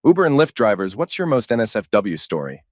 Uber and Lyft drivers, what's your most NSFW story?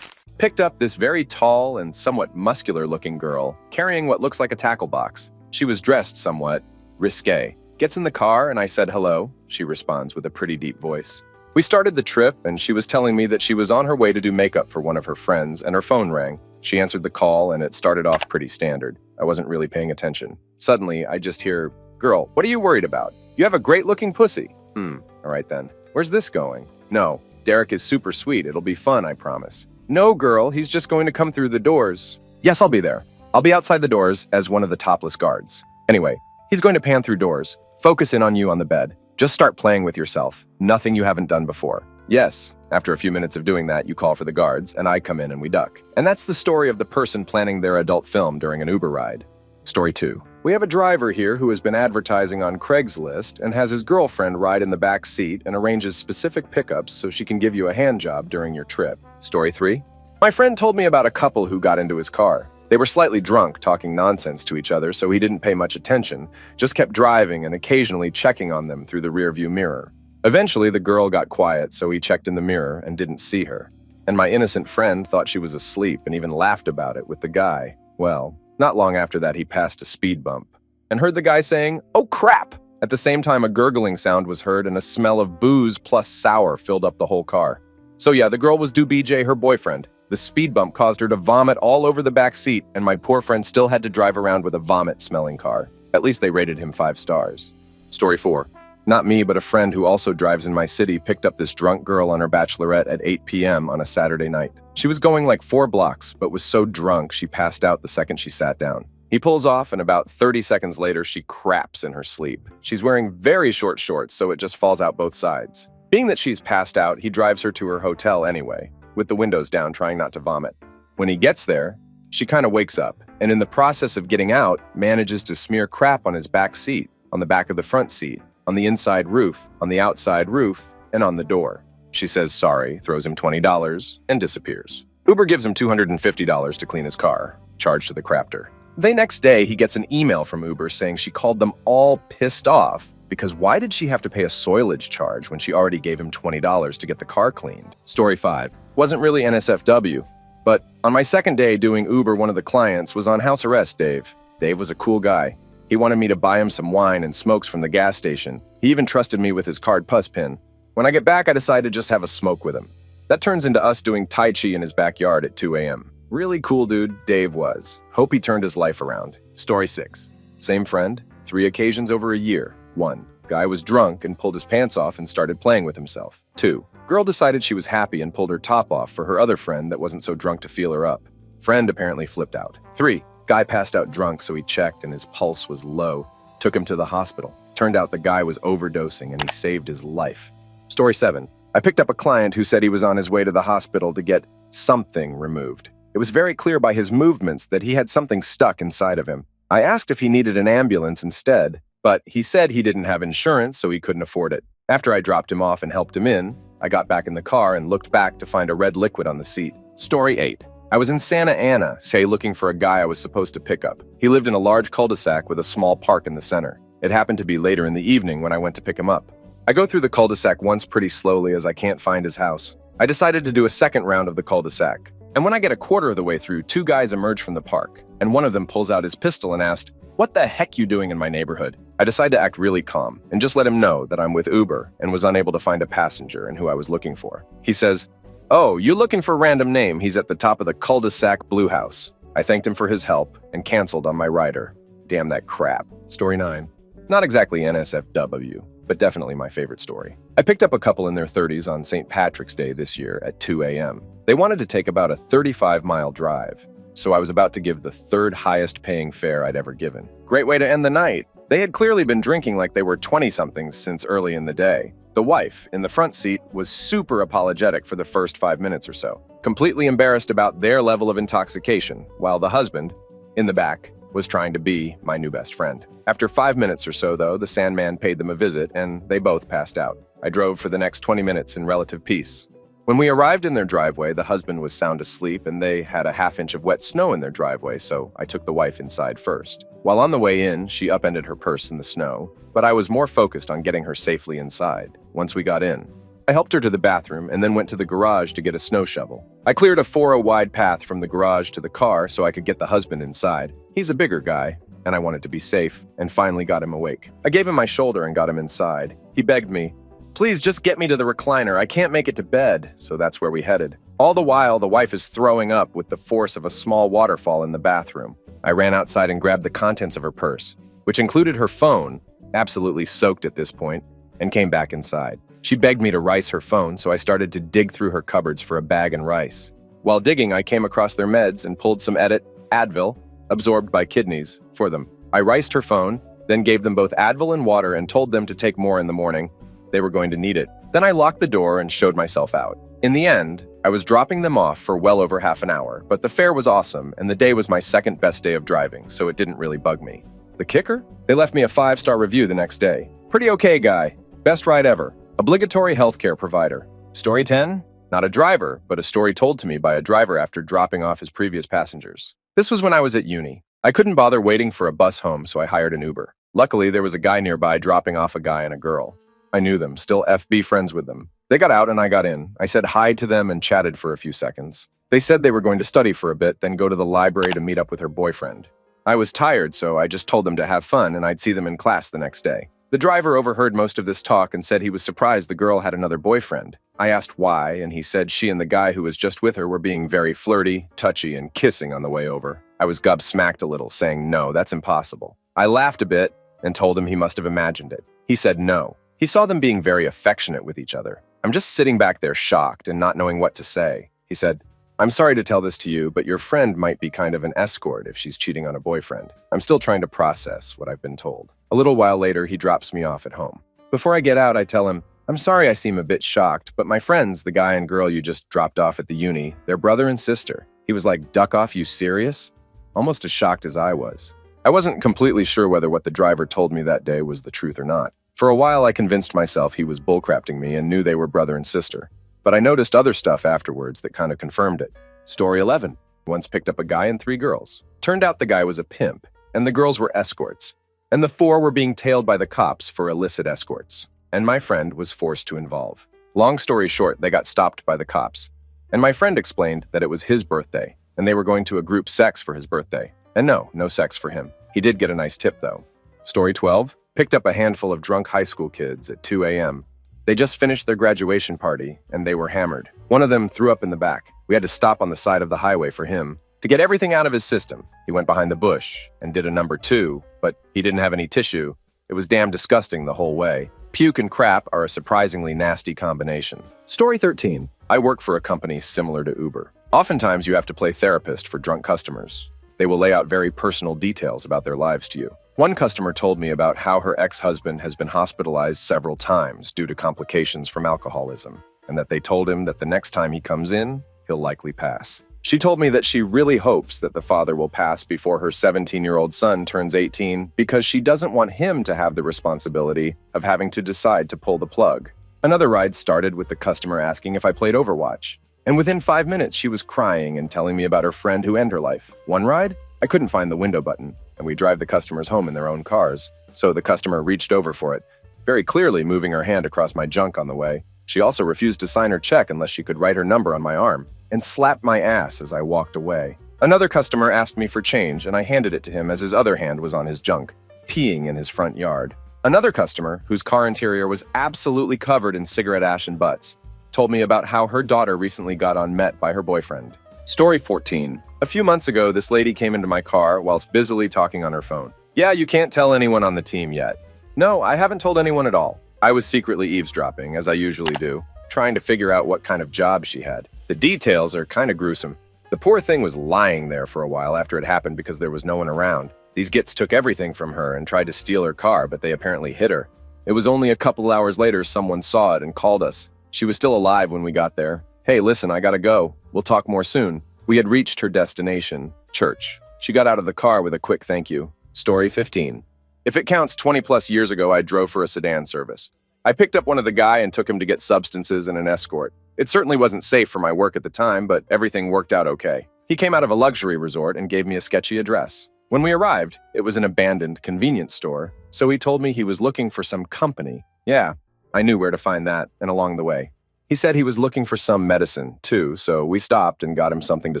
Picked up this very tall and somewhat muscular-looking girl carrying what looks like a tackle box. She was dressed somewhat risque. Gets in the car and I said hello. She responds with a pretty deep voice. We started the trip and she was telling me that she was on her way to do makeup for one of her friends and her phone rang. She answered the call and it started off pretty standard. I wasn't really paying attention. Suddenly, I just hear, "Girl, what are you worried about? You have a great-looking pussy." All right then. Where's this going? No, Derek is super sweet. It'll be fun, I promise. No, girl, he's just going to come through the doors. Yes, I'll be there. I'll be outside the doors as one of the topless guards. Anyway, he's going to pan through doors. Focus in on you on the bed. Just start playing with yourself. Nothing you haven't done before. Yes, after a few minutes of doing that, you call for the guards, and I come in and we duck. And that's the story of the person planning their adult film during an Uber ride. Story 2. We have a driver here who has been advertising on Craigslist and has his girlfriend ride in the back seat and arranges specific pickups so she can give you a hand job during your trip. Story 3. My friend told me about a couple who got into his car. They were slightly drunk, talking nonsense to each other, so he didn't pay much attention, just kept driving and occasionally checking on them through the rearview mirror. Eventually, the girl got quiet, so he checked in the mirror and didn't see her. And my innocent friend thought she was asleep and even laughed about it with the guy. Well, not long after that, he passed a speed bump and heard the guy saying, "Oh crap!" At the same time, a gurgling sound was heard and a smell of booze plus sour filled up the whole car. So yeah, the girl was due BJ, her boyfriend. The speed bump caused her to vomit all over the back seat, and my poor friend still had to drive around with a vomit-smelling car. At least they rated him 5 stars. Story 4. Not me, but a friend who also drives in my city picked up this drunk girl on her bachelorette at 8 p.m. on a Saturday night. She was going like 4 blocks, but was so drunk she passed out the second she sat down. He pulls off, and about 30 seconds later, she craps in her sleep. She's wearing very short shorts, so it just falls out both sides. Being that she's passed out, he drives her to her hotel anyway, with the windows down, trying not to vomit. When he gets there, she kind of wakes up, and in the process of getting out, manages to smear crap on his back seat, on the back of the front seat, on the inside roof, on the outside roof, and on the door. She says sorry, throws him $20, and disappears. Uber gives him $250 to clean his car, charged to the crapter. The next day, he gets an email from Uber saying she called them all pissed off because why did she have to pay a soilage charge when she already gave him $20 to get the car cleaned? Story 5. Wasn't really NSFW, but on my second day doing Uber, one of the clients was on house arrest, Dave. Dave was a cool guy. He wanted me to buy him some wine and smokes from the gas station. He even trusted me with his card puss pin. When I get back, I decided to just have a smoke with him. That turns into us doing Tai Chi in his backyard at 2 a.m. Really cool dude, Dave was. Hope he turned his life around. Story 6. Same friend, 3 occasions over a year. 1. Guy was drunk and pulled his pants off and started playing with himself. 2. Girl decided she was happy and pulled her top off for her other friend that wasn't so drunk to feel her up. Friend apparently flipped out. 3. Guy passed out drunk, so he checked and his pulse was low. Took him to the hospital. Turned out the guy was overdosing and he saved his life. Story 7. I picked up a client who said he was on his way to the hospital to get something removed. It was very clear by his movements that he had something stuck inside of him. I asked if he needed an ambulance instead, but he said he didn't have insurance, so he couldn't afford it. After I dropped him off and helped him in, I got back in the car and looked back to find a red liquid on the seat. Story 8. I was in Santa Ana, looking for a guy I was supposed to pick up. He lived in a large cul-de-sac with a small park in the center. It happened to be later in the evening when I went to pick him up. I go through the cul-de-sac once pretty slowly as I can't find his house. I decided to do a second round of the cul-de-sac. And when I get a quarter of the way through, 2 guys emerge from the park, and one of them pulls out his pistol and asked, "What the heck you doing in my neighborhood?" I decide to act really calm and just let him know that I'm with Uber and was unable to find a passenger and who I was looking for. He says, "Oh, you looking for random name? He's at the top of the cul-de-sac blue house." I thanked him for his help and canceled on my rider. Damn that crap. Story 9. Not exactly NSFW, but definitely my favorite story. I picked up a couple in their 30s on St. Patrick's Day this year at 2 a.m. They wanted to take about a 35-mile drive, so I was about to give the 3rd highest paying fare I'd ever given. Great way to end the night. They had clearly been drinking like they were 20-somethings since early in the day. The wife, in the front seat, was super apologetic for the first 5 minutes or so, completely embarrassed about their level of intoxication, while the husband, in the back, was trying to be my new best friend. After 5 minutes or so, though, the Sandman paid them a visit, and they both passed out. I drove for the next 20 minutes in relative peace. When we arrived in their driveway, the husband was sound asleep, and they had a half-inch of wet snow in their driveway, so I took the wife inside first. While on the way in, she upended her purse in the snow, but I was more focused on getting her safely inside. Once we got in, I helped her to the bathroom and then went to the garage to get a snow shovel. I cleared a 4 wide path from the garage to the car so I could get the husband inside. He's a bigger guy, and I wanted to be safe, and finally got him awake. I gave him my shoulder and got him inside. He begged me, "Please just get me to the recliner. I can't make it to bed." So that's where we headed. All the while, the wife is throwing up with the force of a small waterfall in the bathroom. I ran outside and grabbed the contents of her purse, which included her phone, absolutely soaked at this point, and came back inside. She begged me to rice her phone, so I started to dig through her cupboards for a bag and rice. While digging, I came across their meds and pulled some Advil, absorbed by kidneys, for them. I riced her phone, then gave them both Advil and water and told them to take more in the morning. They were going to need it. Then I locked the door and showed myself out. In the end, I was dropping them off for well over half an hour, but the fare was awesome and the day was my second best day of driving, so it didn't really bug me. The kicker? They left me a 5-star review the next day. "Pretty okay, guy. Best ride ever. Obligatory healthcare provider." Story 10? Not a driver, but a story told to me by a driver after dropping off his previous passengers. This was when I was at uni. I couldn't bother waiting for a bus home, so I hired an Uber. Luckily, there was a guy nearby dropping off a guy and a girl. I knew them, still FB friends with them. They got out and I got in. I said hi to them and chatted for a few seconds. They said they were going to study for a bit, then go to the library to meet up with her boyfriend. I was tired, so I just told them to have fun and I'd see them in class the next day. The driver overheard most of this talk and said he was surprised the girl had another boyfriend. I asked why, and he said she and the guy who was just with her were being very flirty, touchy, and kissing on the way over. I was gobsmacked a little, saying, "No, that's impossible." I laughed a bit and told him he must have imagined it. He said no. He saw them being very affectionate with each other. I'm just sitting back there shocked and not knowing what to say. He said, "I'm sorry to tell this to you, but your friend might be kind of an escort if she's cheating on a boyfriend. I'm still trying to process what I've been told." A little while later, he drops me off at home. Before I get out, I tell him, "I'm sorry I seem a bit shocked, but my friends, the guy and girl you just dropped off at the uni, they're brother and sister." He was like, "Duck off, you serious?" Almost as shocked as I was. I wasn't completely sure whether what the driver told me that day was the truth or not. For a while, I convinced myself he was bullcrapping me and knew they were brother and sister. But I noticed other stuff afterwards that kind of confirmed it. Story 11. Once picked up a guy and 3 girls. Turned out the guy was a pimp, and the girls were escorts. And the 4 were being tailed by the cops for illicit escorts. And my friend was forced to involve. Long story short, they got stopped by the cops. And my friend explained that it was his birthday, and they were going to a group sex for his birthday. And no sex for him. He did get a nice tip, though. Story 12. Picked up a handful of drunk high school kids at 2 a.m. They just finished their graduation party, and they were hammered. One of them threw up in the back. We had to stop on the side of the highway for him. To get everything out of his system, he went behind the bush and did a number 2, but he didn't have any tissue. It was damn disgusting the whole way. Puke and crap are a surprisingly nasty combination. Story 13. I work for a company similar to Uber. Oftentimes, you have to play therapist for drunk customers. They will lay out very personal details about their lives to you. One customer told me about how her ex-husband has been hospitalized several times due to complications from alcoholism, and that they told him that the next time he comes in, he'll likely pass. She told me that she really hopes that the father will pass before her 17-year-old son turns 18 because she doesn't want him to have the responsibility of having to decide to pull the plug. Another ride started with the customer asking if I played Overwatch. And within 5 minutes, she was crying and telling me about her friend who ended her life. One ride? I couldn't find the window button, and we drive the customers home in their own cars. So the customer reached over for it, very clearly moving her hand across my junk on the way. She also refused to sign her check unless she could write her number on my arm, and slapped my ass as I walked away. Another customer asked me for change, and I handed it to him as his other hand was on his junk, peeing in his front yard. Another customer, whose car interior was absolutely covered in cigarette ash and butts, told me about how her daughter recently got unmet by her boyfriend. Story 14. A few months ago, this lady came into my car whilst busily talking on her phone. "Yeah, you can't tell anyone on the team yet." No, I haven't told anyone at all. I was secretly eavesdropping, as I usually do, trying to figure out what kind of job she had. The details are kind of gruesome. The poor thing was lying there for a while after it happened because there was no one around. These gits took everything from her and tried to steal her car, but they apparently hit her. It was only a couple hours later someone saw it and called us. She was still alive when we got there. "Hey, listen, I gotta go. We'll talk more soon." We had reached her destination, church. She got out of the car with a quick thank you. Story 15. If it counts, 20+ years ago, I drove for a sedan service. I picked up one of the guy and took him to get substances and an escort. It certainly wasn't safe for my work at the time, but everything worked out okay. He came out of a luxury resort and gave me a sketchy address. When we arrived, it was an abandoned convenience store, so he told me he was looking for some company. Yeah, I knew where to find that, and along the way, He said he was looking for some medicine, too, so we stopped and got him something to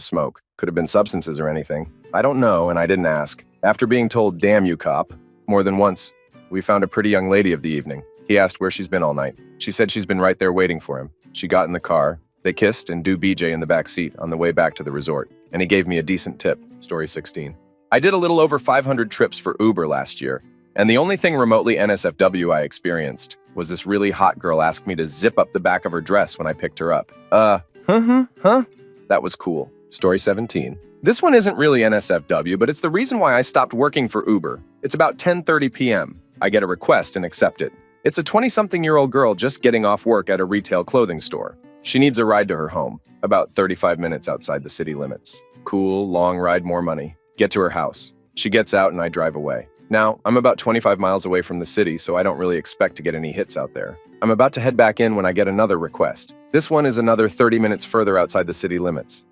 smoke. Could have been substances or anything. I don't know, and I didn't ask. After being told, "Damn you, cop," more than once, we found a pretty young lady of the evening. He asked where she's been all night. She said she's been right there waiting for him. She got in the car. They kissed and do BJ in the back seat on the way back to the resort, and he gave me a decent tip. Story 16. I did a little over 500 trips for Uber last year, and the only thing remotely NSFW I experienced was this really hot girl ask me to zip up the back of her dress when I picked her up. That was cool. Story 17. This one isn't really NSFW, but it's the reason why I stopped working for Uber. It's about 10:30 p.m. I get a request and accept it. It's a 20-something-year-old girl just getting off work at a retail clothing store. She needs a ride to her home, about 35 minutes outside the city limits. Cool, long ride, more money. Get to her house. She gets out and I drive away. Now, I'm about 25 miles away from the city, so I don't really expect to get any hits out there. I'm about to head back in when I get another request. This one is another 30 minutes further outside the city limits.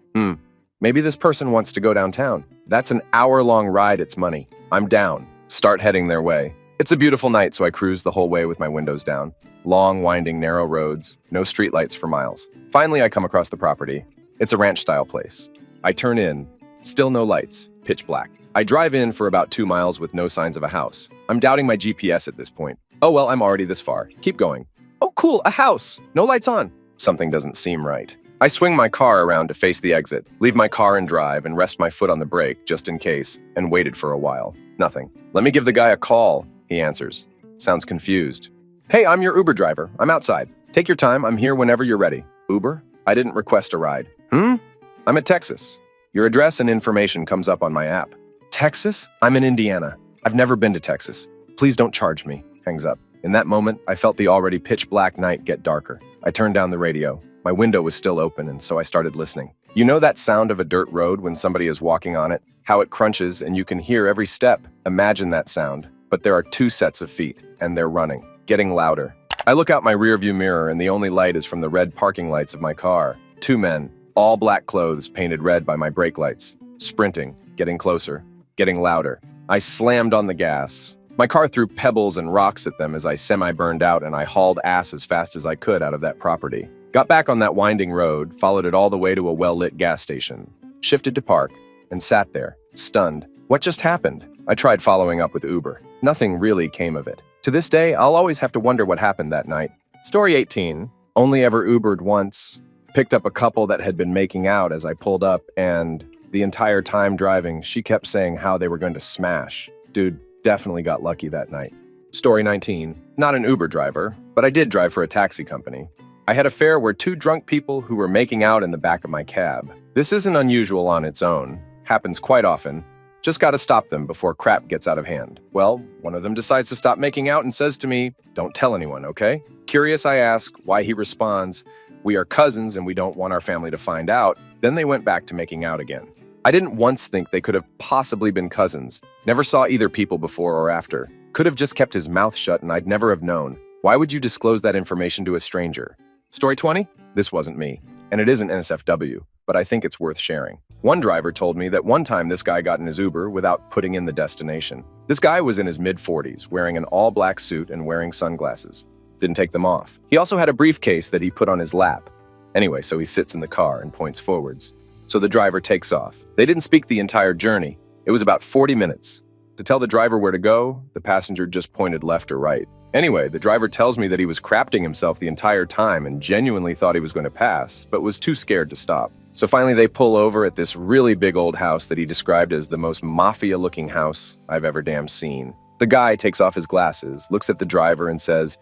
Maybe this person wants to go downtown. That's an hour-long ride, it's money. I'm down. Start heading their way. It's a beautiful night, so I cruise the whole way with my windows down. Long, winding, narrow roads, no streetlights for miles. Finally, I come across the property. It's a ranch-style place. I turn in. Still no lights. Pitch black. I drive in for about 2 miles with no signs of a house. I'm doubting my GPS at this point. Oh well, I'm already this far. Keep going. Oh cool, a house. No lights on. Something doesn't seem right. I swing my car around to face the exit, leave my car in drive, and rest my foot on the brake just in case, and waited for a while. Nothing. Let me give the guy a call, he answers. Sounds confused. Hey, I'm your Uber driver. I'm outside. Take your time. I'm here whenever you're ready. Uber? I didn't request a ride. I'm at Texas. Your address and information comes up on my app. Texas? I'm in Indiana. I've never been to Texas. Please don't charge me. Hangs up. In that moment, I felt the already pitch black night get darker. I turned down the radio. My window was still open, and so I started listening. You know that sound of a dirt road when somebody is walking on it? How it crunches and you can hear every step? Imagine that sound. But there are 2 sets of feet, and they're running, getting louder. I look out my rearview mirror, and the only light is from the red parking lights of my car. 2 men, all black clothes painted red by my brake lights, sprinting, getting closer, getting louder. I slammed on the gas. My car threw pebbles and rocks at them as I semi-burned out, and I hauled ass as fast as I could out of that property. Got back on that winding road, followed it all the way to a well-lit gas station, shifted to park, and sat there, stunned. What just happened? I tried following up with Uber. Nothing really came of it. To this day, I'll always have to wonder what happened that night. Story 18. Only ever Ubered once. Picked up a couple that had been making out as I pulled up, and the entire time driving, she kept saying how they were going to smash. Dude, definitely got lucky that night. Story 19. Not an Uber driver, but I did drive for a taxi company. I had a fare where 2 drunk people who were making out in the back of my cab. This isn't unusual on its own. Happens quite often. Just gotta stop them before crap gets out of hand. Well, one of them decides to stop making out and says to me, "Don't tell anyone, okay?" Curious, I ask why. He responds, "We are cousins and we don't want our family to find out." Then they went back to making out again. I didn't once think they could have possibly been cousins. Never saw either people before or after. Could have just kept his mouth shut and I'd never have known. Why would you disclose that information to a stranger? Story 20? This wasn't me. And it isn't NSFW, but I think it's worth sharing. One driver told me that one time this guy got in his Uber without putting in the destination. This guy was in his mid-40s, wearing an all-black suit and wearing sunglasses. Didn't take them off. He also had a briefcase that he put on his lap. Anyway, so he sits in the car and points forwards. So the driver takes off. They didn't speak the entire journey. It was about 40 minutes. To tell the driver where to go, the passenger just pointed left or right. Anyway, the driver tells me that he was crapting himself the entire time and genuinely thought he was going to pass, but was too scared to stop. So finally they pull over at this really big old house that he described as the most mafia-looking house I've ever damn seen. The guy takes off his glasses, looks at the driver and says,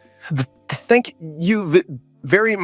"Thank you very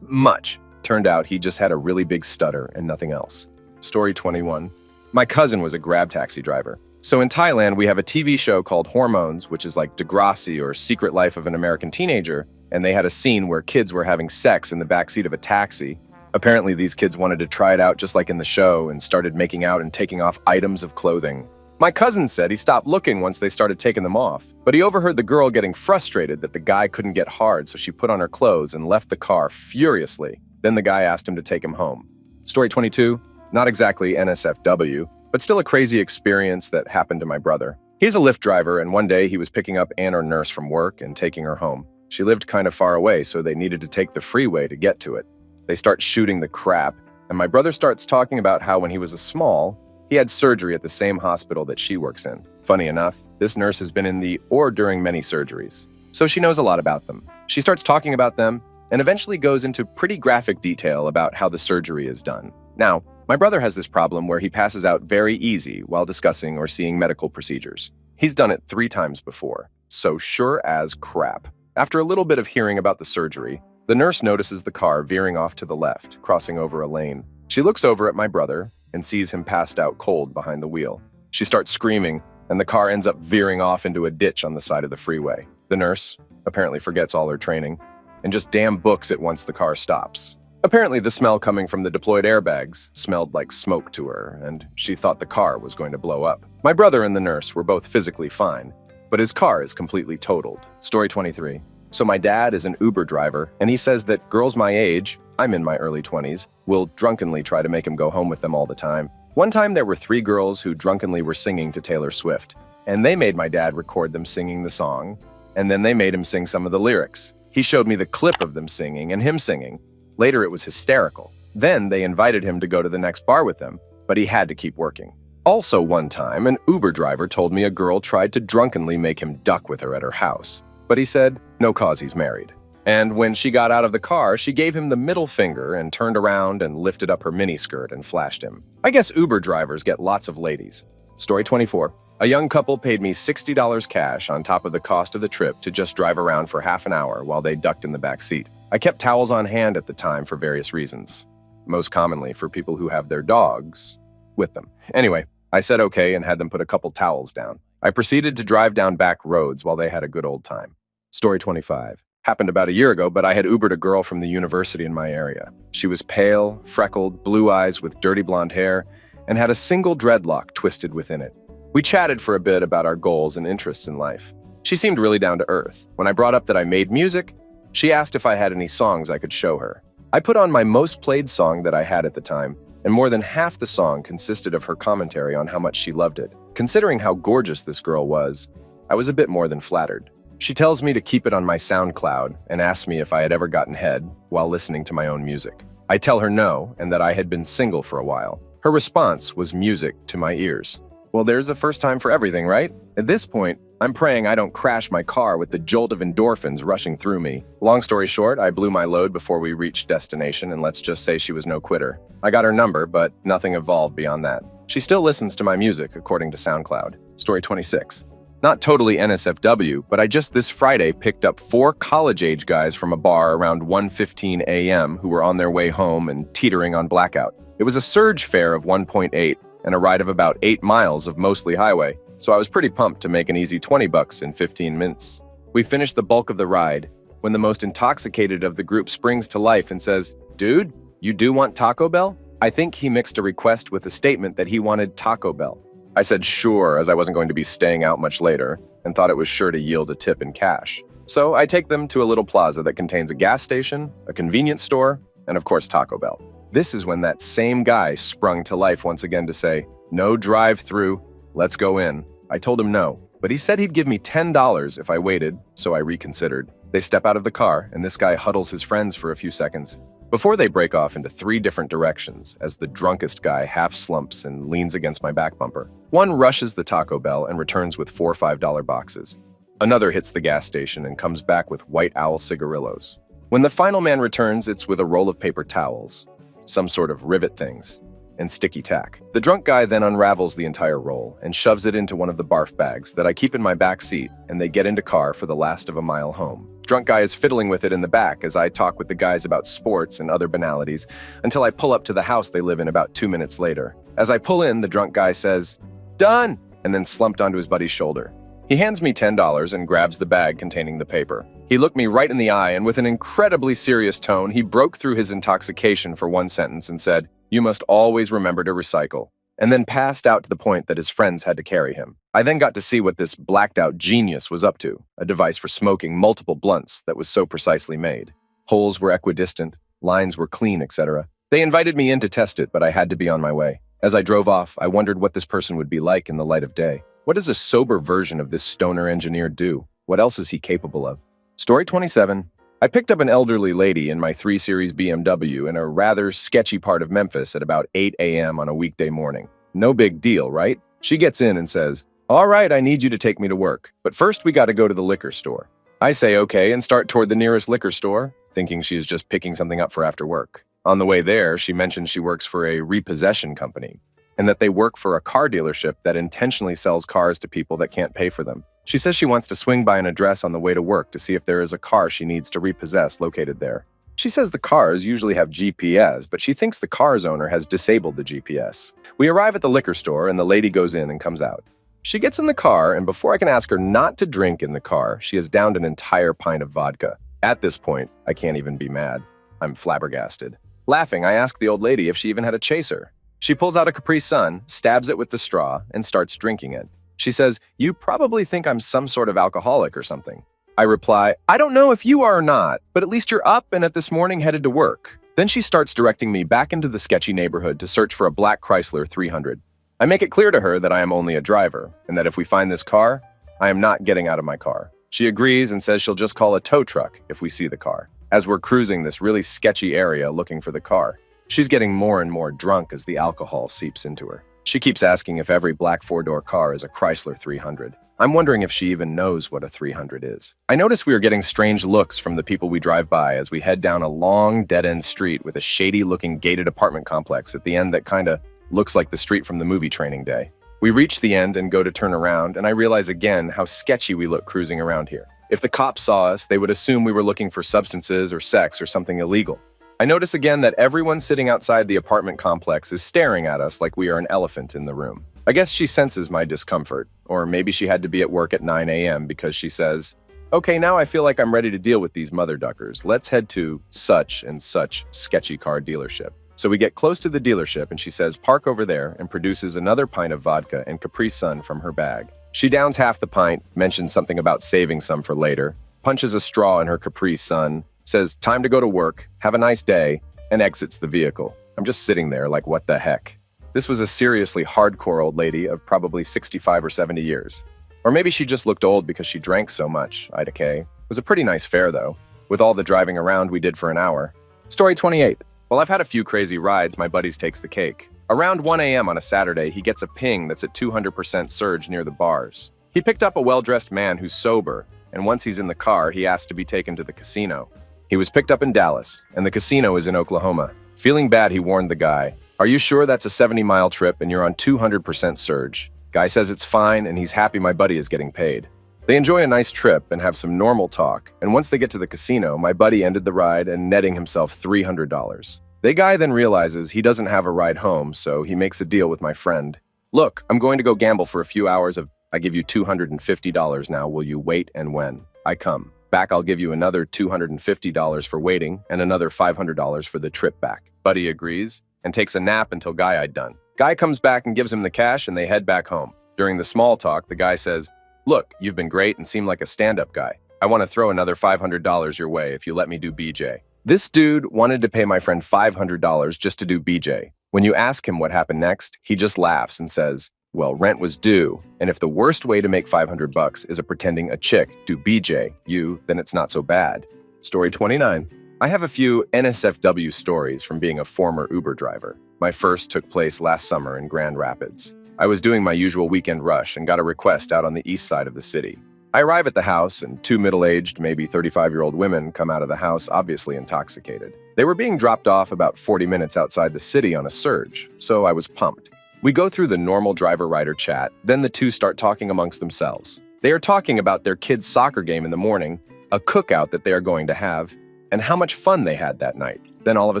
much." Turned out he just had a really big stutter and nothing else. Story 21. My cousin was a grab taxi driver. So in Thailand, we have a TV show called Hormones, which is like Degrassi or Secret Life of an American Teenager, and they had a scene where kids were having sex in the backseat of a taxi. Apparently, these kids wanted to try it out just like in the show and started making out and taking off items of clothing. My cousin said he stopped looking once they started taking them off, but he overheard the girl getting frustrated that the guy couldn't get hard, so she put on her clothes and left the car furiously. Then the guy asked him to take him home. Story 22, not exactly NSFW, but still a crazy experience that happened to my brother. He's a Lyft driver, and one day he was picking up Ann, our nurse, from work and taking her home. She lived kind of far away, so they needed to take the freeway to get to it. They start shooting the crap, and my brother starts talking about how when he was small, he had surgery at the same hospital that she works in. Funny enough, this nurse has been in the or during many surgeries, so she knows a lot about them. She starts talking about them and eventually goes into pretty graphic detail about how the surgery is done. Now, my brother has this problem where he passes out very easy while discussing or seeing medical procedures. He's done it 3 times before, so sure as crap. After a little bit of hearing about the surgery, the nurse notices the car veering off to the left, crossing over a lane. She looks over at my brother and sees him passed out cold behind the wheel. She starts screaming, and the car ends up veering off into a ditch on the side of the freeway. The nurse apparently forgets all her training and just damn books it once the car stops. Apparently, the smell coming from the deployed airbags smelled like smoke to her, and she thought the car was going to blow up. My brother and the nurse were both physically fine, but his car is completely totaled. Story 23. So my dad is an Uber driver, and he says that girls my age, I'm in my early 20s, will drunkenly try to make him go home with them all the time. One time there were 3 girls who drunkenly were singing to Taylor Swift, and they made my dad record them singing the song, and then they made him sing some of the lyrics. He showed me the clip of them singing and him singing. Later, it was hysterical. Then they invited him to go to the next bar with them, but he had to keep working. Also one time, an Uber driver told me a girl tried to drunkenly make him duck with her at her house, but he said, no cause he's married. And when she got out of the car, she gave him the middle finger and turned around and lifted up her miniskirt and flashed him. I guess Uber drivers get lots of ladies. Story 24. A young couple paid me $60 cash on top of the cost of the trip to just drive around for half an hour while they ducked in the back seat. I kept towels on hand at the time for various reasons, most commonly for people who have their dogs with them. Anyway, I said okay and had them put a couple towels down. I proceeded to drive down back roads while they had a good old time. Story 25. Happened about a year ago, but I had Ubered a girl from the university in my area. She was pale, freckled, blue eyes with dirty blonde hair, and had a single dreadlock twisted within it. We chatted for a bit about our goals and interests in life. She seemed really down to earth. When I brought up that I made music, she asked if I had any songs I could show her. I put on my most played song that I had at the time, and more than half the song consisted of her commentary on how much she loved it. Considering how gorgeous this girl was, I was a bit more than flattered. She tells me to keep it on my SoundCloud and asks me if I had ever gotten head while listening to my own music. I tell her no, and that I had been single for a while. Her response was music to my ears. Well, there's a first time for everything, right? At this point, I'm praying I don't crash my car with the jolt of endorphins rushing through me. Long story short, I blew my load before we reached destination, and let's just say she was no quitter. I got her number, but nothing evolved beyond that. She still listens to my music, according to SoundCloud. Story 26. Not totally NSFW, but I just this Friday picked up 4 college-age guys from a bar around 1:15 a.m. who were on their way home and teetering on blackout. It was a surge fare of 1.8 and a ride of about 8 miles of mostly highway, so I was pretty pumped to make an easy $20 in 15 minutes. We finished the bulk of the ride when the most intoxicated of the group springs to life and says, "Dude, you do want Taco Bell?" I think he mixed a request with a statement that he wanted Taco Bell. I said sure, as I wasn't going to be staying out much later, and thought it was sure to yield a tip in cash. So I take them to a little plaza that contains a gas station, a convenience store, and of course Taco Bell. This is when that same guy sprung to life once again to say, "No drive-through, let's go in." I told him no, but he said he'd give me $10 if I waited, so I reconsidered. They step out of the car, and this guy huddles his friends for a few seconds before they break off into 3 different directions as the drunkest guy half slumps and leans against my back bumper. One rushes the Taco Bell and returns with 4 $5 boxes. Another hits the gas station and comes back with White Owl cigarillos. When the final man returns, it's with a roll of paper towels, some sort of rivet things, and sticky tack. The drunk guy then unravels the entire roll and shoves it into one of the barf bags that I keep in my back seat, and they get into car for the last of a mile home. Drunk guy is fiddling with it in the back as I talk with the guys about sports and other banalities until I pull up to the house they live in about 2 minutes later. As I pull in, the drunk guy says, "Done," and then slumped onto his buddy's shoulder. He hands me $10 and grabs the bag containing the paper. He looked me right in the eye, and with an incredibly serious tone, he broke through his intoxication for one sentence and said, "You must always remember to recycle," and then passed out to the point that his friends had to carry him. I then got to see what this blacked-out genius was up to, a device for smoking multiple blunts that was so precisely made. Holes were equidistant, lines were clean, etc. They invited me in to test it, but I had to be on my way. As I drove off, I wondered what this person would be like in the light of day. What does a sober version of this stoner engineer do? What else is he capable of? Story 27. I picked up an elderly lady in my 3 Series BMW in a rather sketchy part of Memphis at about 8 a.m. on a weekday morning. No big deal, right? She gets in and says, "All right, I need you to take me to work, but first we got to go to the liquor store." I say okay and start toward the nearest liquor store, thinking she is just picking something up for after work. On the way there, she mentions she works for a repossession company and that they work for a car dealership that intentionally sells cars to people that can't pay for them. She says she wants to swing by an address on the way to work to see if there is a car she needs to repossess located there. She says the cars usually have GPS, but she thinks the car's owner has disabled the GPS. We arrive at the liquor store and the lady goes in and comes out. She gets in the car, and before I can ask her not to drink in the car, she has downed an entire pint of vodka. At this point, I can't even be mad. I'm flabbergasted. Laughing, I ask the old lady if she even had a chaser. She pulls out a Capri Sun, stabs it with the straw, and starts drinking it. She says, "You probably think I'm some sort of alcoholic or something." I reply, "I don't know if you are or not, but at least you're up and at this morning headed to work." Then she starts directing me back into the sketchy neighborhood to search for a black Chrysler 300. I make it clear to her that I am only a driver, and that if we find this car, I am not getting out of my car. She agrees and says she'll just call a tow truck if we see the car. As we're cruising this really sketchy area looking for the car, she's getting more and more drunk as the alcohol seeps into her. She keeps asking if every black four-door car is a Chrysler 300. I'm wondering if she even knows what a 300 is. I notice we are getting strange looks from the people we drive by as we head down a long, dead-end street with a shady-looking gated apartment complex at the end that kinda looks like the street from the movie Training Day. We reach the end and go to turn around, and I realize again how sketchy we look cruising around here. If the cops saw us, they would assume we were looking for substances or sex or something illegal. I notice again that everyone sitting outside the apartment complex is staring at us like we are an elephant in the room. I guess she senses my discomfort, or maybe she had to be at work at 9 a.m. because she says, "Okay, now I feel like I'm ready to deal with these mother duckers. Let's head to such and such sketchy car dealership." So we get close to the dealership and she says, "Park over there," and produces another pint of vodka and Capri Sun from her bag. She downs half the pint, mentions something about saving some for later, punches a straw in her Capri Sun, says, "Time to go to work, have a nice day," and exits the vehicle. I'm just sitting there like, what the heck? This was a seriously hardcore old lady of probably 65 or 70 years. Or maybe she just looked old because she drank so much, IDK. It was a pretty nice fare though, with all the driving around we did for an hour. Story 28. While I've had a few crazy rides, my buddies takes the cake. Around 1 a.m. on a Saturday, he gets a ping that's at 200% surge near the bars. He picked up a well-dressed man who's sober, and once he's in the car, he asked to be taken to the casino. He was picked up in Dallas, and the casino is in Oklahoma. Feeling bad, he warned the guy, "Are you sure that's a 70-mile trip and you're on 200% surge?" Guy says it's fine, and he's happy my buddy is getting paid. They enjoy a nice trip and have some normal talk, and once they get to the casino, my buddy ended the ride and netting himself $300. The guy then realizes he doesn't have a ride home, so he makes a deal with my friend. "Look, I'm going to go gamble for a few hours I give you $250 now, will you wait and when I come back I'll give you another $250 for waiting and another $500 for the trip back." Buddy agrees and takes a nap until I'd done. Guy comes back and gives him the cash and they head back home. During the small talk, the guy says, "Look, you've been great and seem like a stand-up guy. I want to throw another $500 your way if you let me do BJ." This dude wanted to pay my friend $500 just to do BJ. When you ask him what happened next, he just laughs and says, "Well, rent was due, and if the worst way to make $500 is pretending a chick do BJ you, then it's not so bad." Story 29. I have a few NSFW stories from being a former Uber driver. My first took place last summer in Grand Rapids. I was doing my usual weekend rush and got a request out on the east side of the city. I arrive at the house, and 2 middle-aged, maybe 35-year-old women come out of the house, obviously intoxicated. They were being dropped off about 40 minutes outside the city on a surge, so I was pumped. We go through the normal driver-rider chat, then the two start talking amongst themselves. They are talking about their kids' soccer game in the morning, a cookout that they are going to have, and how much fun they had that night. Then all of a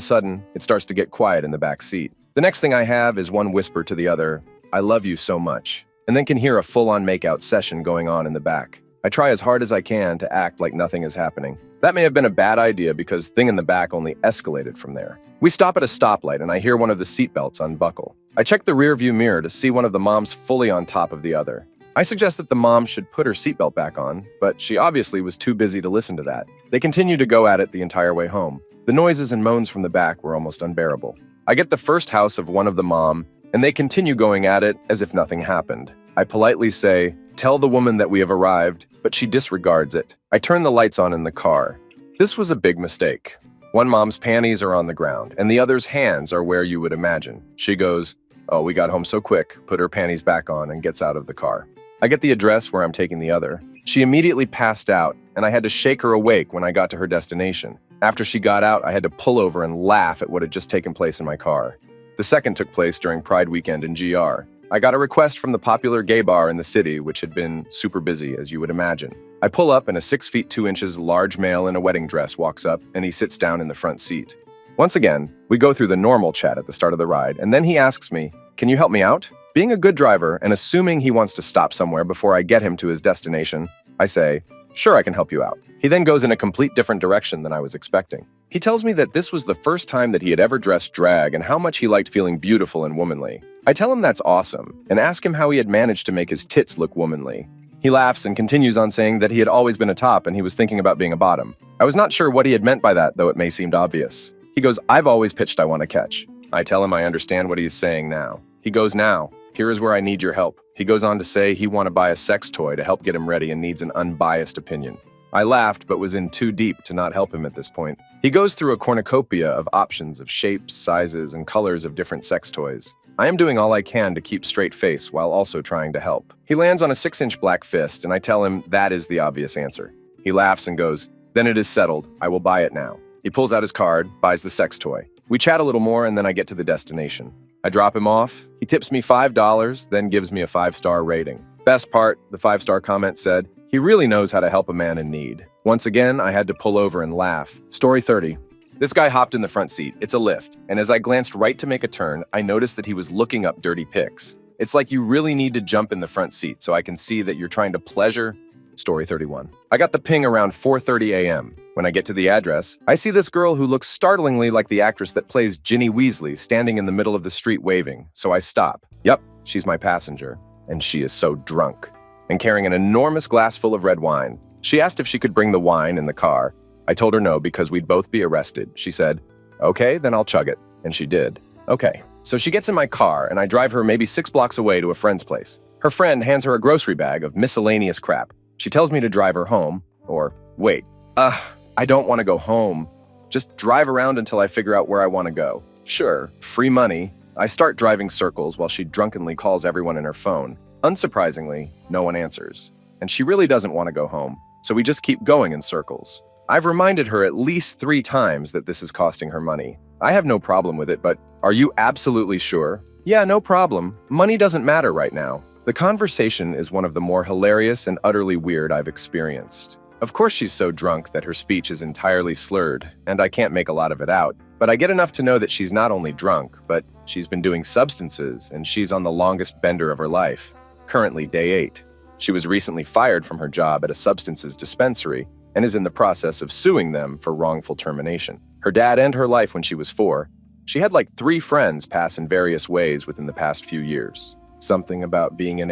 sudden, it starts to get quiet in the back seat. The next thing I have is one whisper to the other, "I love you so much," and then can hear a full-on makeout session going on in the back. I try as hard as I can to act like nothing is happening. That may have been a bad idea because thing in the back only escalated from there. We stop at a stoplight and I hear one of the seatbelts unbuckle. I check the rearview mirror to see one of the moms fully on top of the other. I suggest that the mom should put her seatbelt back on, but she obviously was too busy to listen to that. They continue to go at it the entire way home. The noises and moans from the back were almost unbearable. I get the first house of one of the mom, and they continue going at it as if nothing happened. I politely say, tell the woman that we have arrived, but she disregards it. I turn the lights on in the car. This was a big mistake. One mom's panties are on the ground, and the other's hands are where you would imagine. She goes, "Oh, we got home so quick," put her panties back on, and gets out of the car. I get the address where I'm taking the other. She immediately passed out, and I had to shake her awake when I got to her destination. After she got out, I had to pull over and laugh at what had just taken place in my car. The second took place during Pride weekend in GR. I got a request from the popular gay bar in the city, which had been super busy, as you would imagine. I pull up, and a 6 feet 2 inches large male in a wedding dress walks up, and he sits down in the front seat. Once again, we go through the normal chat at the start of the ride, and then he asks me, "Can you help me out?" Being a good driver and assuming he wants to stop somewhere before I get him to his destination, I say, "Sure, I can help you out." He then goes in a complete different direction than I was expecting. He tells me that this was the first time that he had ever dressed drag and how much he liked feeling beautiful and womanly. I tell him that's awesome and ask him how he had managed to make his tits look womanly. He laughs and continues on saying that he had always been a top and he was thinking about being a bottom. I was not sure what he had meant by that, though it may seem obvious. He goes, "I've always pitched I want to catch." I tell him I understand what he's saying now. He goes, "Now, here is where I need your help." He goes on to say he want to buy a sex toy to help get him ready and needs an unbiased opinion. I laughed but was in too deep to not help him at this point. He goes through a cornucopia of options of shapes, sizes, and colors of different sex toys. I am doing all I can to keep straight face while also trying to help. He lands on a 6-inch black fist and I tell him that is the obvious answer. He laughs and goes, "Then it is settled. I will buy it now." He pulls out his card, buys the sex toy. We chat a little more and then I get to the destination. I drop him off. He tips me $5, then gives me a 5-star rating. Best part, the 5-star comment said, "He really knows how to help a man in need." Once again, I had to pull over and laugh. Story 30. This guy hopped in the front seat. It's a Lyft. And as I glanced right to make a turn, I noticed that he was looking up dirty pics. It's like you really need to jump in the front seat so I can see that you're trying to pleasure. Story 31. I got the ping around 4:30 a.m. When I get to the address, I see this girl who looks startlingly like the actress that plays Ginny Weasley standing in the middle of the street waving, so I stop. Yep, she's my passenger, and she is so drunk and carrying an enormous glass full of red wine. She asked if she could bring the wine in the car. I told her no because we'd both be arrested. She said, "Okay, then I'll chug it," and she did. Okay, so she gets in my car, and I drive her maybe 6 blocks away to a friend's place. Her friend hands her a grocery bag of miscellaneous crap. She tells me to drive her home, or wait, I don't want to go home. Just drive around until I figure out where I want to go. Sure, free money. I start driving circles while she drunkenly calls everyone in her phone. Unsurprisingly, no one answers. And she really doesn't want to go home, so we just keep going in circles. I've reminded her at least 3 times that this is costing her money. I have no problem with it, but are you absolutely sure? Yeah, no problem. Money doesn't matter right now. The conversation is one of the more hilarious and utterly weird I've experienced. Of course she's so drunk that her speech is entirely slurred, and I can't make a lot of it out. But I get enough to know that she's not only drunk, but she's been doing substances, and she's on the longest bender of her life. Currently day 8. She was recently fired from her job at a substances dispensary and is in the process of suing them for wrongful termination. Her dad ended her life when she was 4. She had like 3 friends pass in various ways within the past few years. Something about being in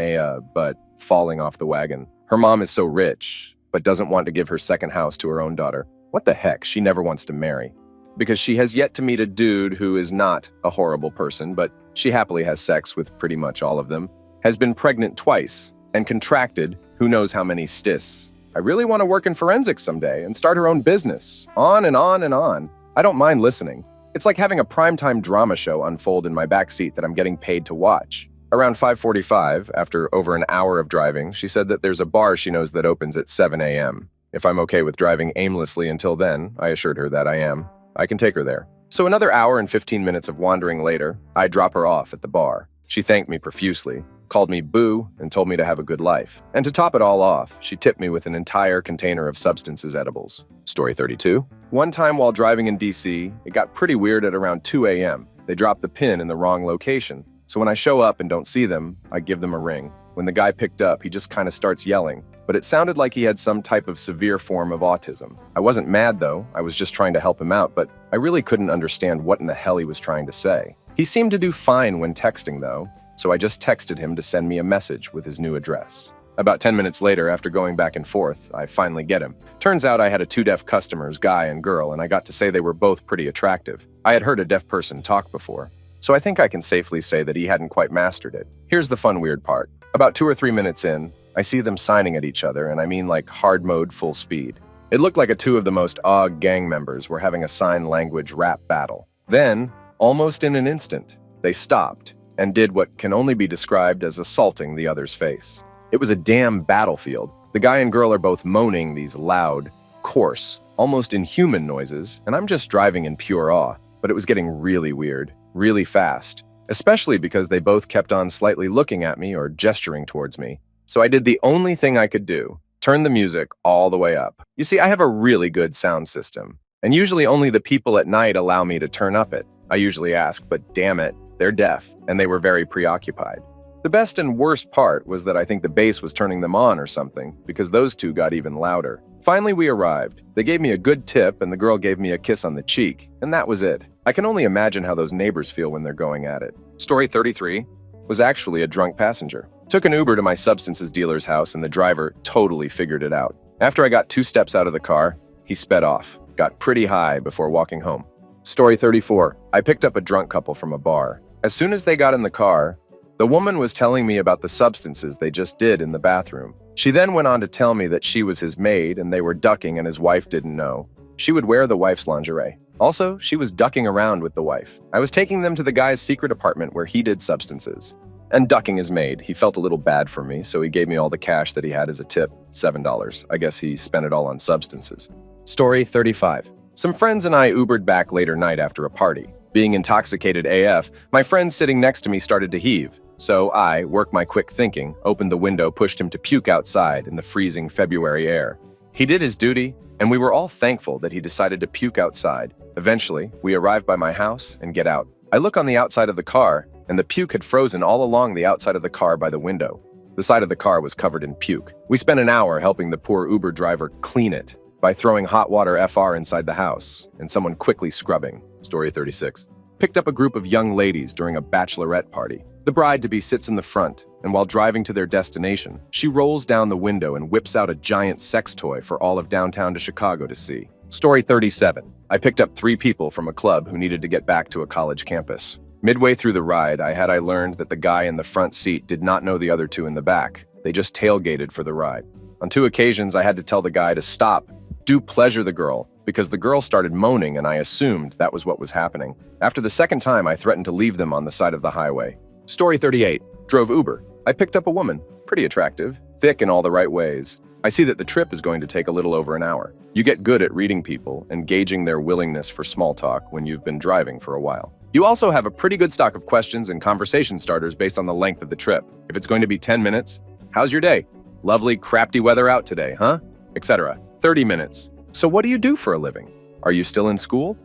but falling off the wagon. Her mom is so rich, but doesn't want to give her second house to her own daughter. What the heck? She never wants to marry. Because she has yet to meet a dude who is not a horrible person, but she happily has sex with pretty much all of them, has been pregnant twice, and contracted who knows how many cysts. I really want to work in forensics someday and start her own business. On and on and on. I don't mind listening. It's like having a primetime drama show unfold in my backseat that I'm getting paid to watch. Around 5:45, after over an hour of driving, she said that there's a bar she knows that opens at 7 a.m. If I'm okay with driving aimlessly until then, I assured her that I am. I can take her there. So another hour and 15 minutes of wandering later, I drop her off at the bar. She thanked me profusely, called me boo, and told me to have a good life. And to top it all off, she tipped me with an entire container of substances edibles. Story 32. One time while driving in DC, it got pretty weird at around 2 a.m. They dropped the pin in the wrong location. So when I show up and don't see them, I give them a ring. When the guy picked up, he just kind of starts yelling, but it sounded like he had some type of severe form of autism. I wasn't mad though, I was just trying to help him out, but I really couldn't understand what in the hell he was trying to say. He seemed to do fine when texting though, so I just texted him to send me a message with his new address. About 10 minutes later, after going back and forth, I finally get him. Turns out I had 2 deaf customers, guy and girl, and I got to say they were both pretty attractive. I had heard a deaf person talk before, so I think I can safely say that he hadn't quite mastered it. Here's the fun weird part. About 2 or 3 minutes in, I see them signing at each other, and I mean like hard mode full speed. It looked like two of the most AUG gang members were having a sign language rap battle. Then, almost in an instant, they stopped and did what can only be described as assaulting the other's face. It was a damn battlefield. The guy and girl are both moaning these loud, coarse, almost inhuman noises, and I'm just driving in pure awe. But it was getting really weird, really fast, especially because they both kept on slightly looking at me or gesturing towards me. So I did the only thing I could do, turn the music all the way up. You see, I have a really good sound system, and usually only the people at night allow me to turn up it. I usually ask, but damn it, they're deaf, and they were very preoccupied. The best and worst part was that I think the bass was turning them on or something, because those two got even louder. Finally, we arrived. They gave me a good tip, and the girl gave me a kiss on the cheek, and that was it. I can only imagine how those neighbors feel when they're going at it. Story 33 was actually a drunk passenger. Took an Uber to my substances dealer's house, and the driver totally figured it out. After I got 2 steps out of the car, he sped off, got pretty high before walking home. Story 34. I picked up a drunk couple from a bar. As soon as they got in the car, the woman was telling me about the substances they just did in the bathroom. She then went on to tell me that she was his maid and they were ducking and his wife didn't know. She would wear the wife's lingerie. Also, she was ducking around with the wife. I was taking them to the guy's secret apartment where he did substances. And ducking his maid. He felt a little bad for me, so he gave me all the cash that he had as a tip, $7. I guess he spent it all on substances. Story 35. Some friends and I Ubered back later night after a party. Being intoxicated AF, my friend sitting next to me started to heave. So I, work my quick thinking, opened the window, pushed him to puke outside in the freezing February air. He did his duty, and we were all thankful that he decided to puke outside. Eventually, we arrived by my house and get out. I look on the outside of the car, and the puke had frozen all along the outside of the car by the window. The side of the car was covered in puke. We spent an hour helping the poor Uber driver clean it by throwing hot water FR inside the house, and someone quickly scrubbing. Story 36. Picked up a group of young ladies during a bachelorette party. The bride-to-be sits in the front, and while driving to their destination, she rolls down the window and whips out a giant sex toy for all of downtown to Chicago to see. Story 37. I picked up 3 people from a club who needed to get back to a college campus. Midway through the ride, I learned that the guy in the front seat did not know the other 2 in the back. They just tailgated for the ride. On 2 occasions, I had to tell the guy to stop, do pleasure the girl, because the girl started moaning and I assumed that was what was happening. After the second time, I threatened to leave them on the side of the highway. Story 38. Drove Uber. I picked up a woman, pretty attractive, thick in all the right ways. I see that the trip is going to take a little over an hour. You get good at reading people and gauging their willingness for small talk when you've been driving for a while. You also have a pretty good stock of questions and conversation starters based on the length of the trip. If it's going to be 10 minutes, how's your day? Lovely, crafty weather out today, huh? Etc. 30 minutes. So what do you do for a living? Are you still in school?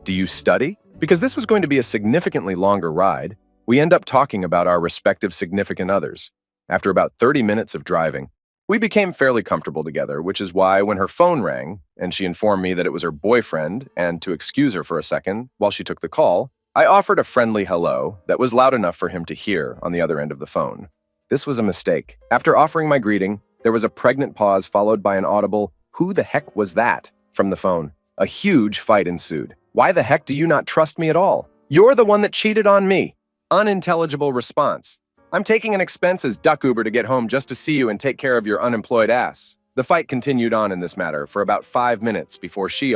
Do you study? Because this was going to be a significantly longer ride, we end up talking about our respective significant others. After about 30 minutes of driving, we became fairly comfortable together, which is why when her phone rang and she informed me that it was her boyfriend and to excuse her for a second while she took the call, I offered a friendly hello that was loud enough for him to hear on the other end of the phone. This was a mistake. After offering my greeting, there was a pregnant pause followed by an audible, "Who the heck was that?" from the phone. A huge fight ensued. "Why the heck do you not trust me at all? You're the one that cheated on me." Unintelligible response. "I'm taking an expenses duck Uber to get home just to see you and take care of your unemployed ass." The fight continued on in this matter for about 5 minutes before she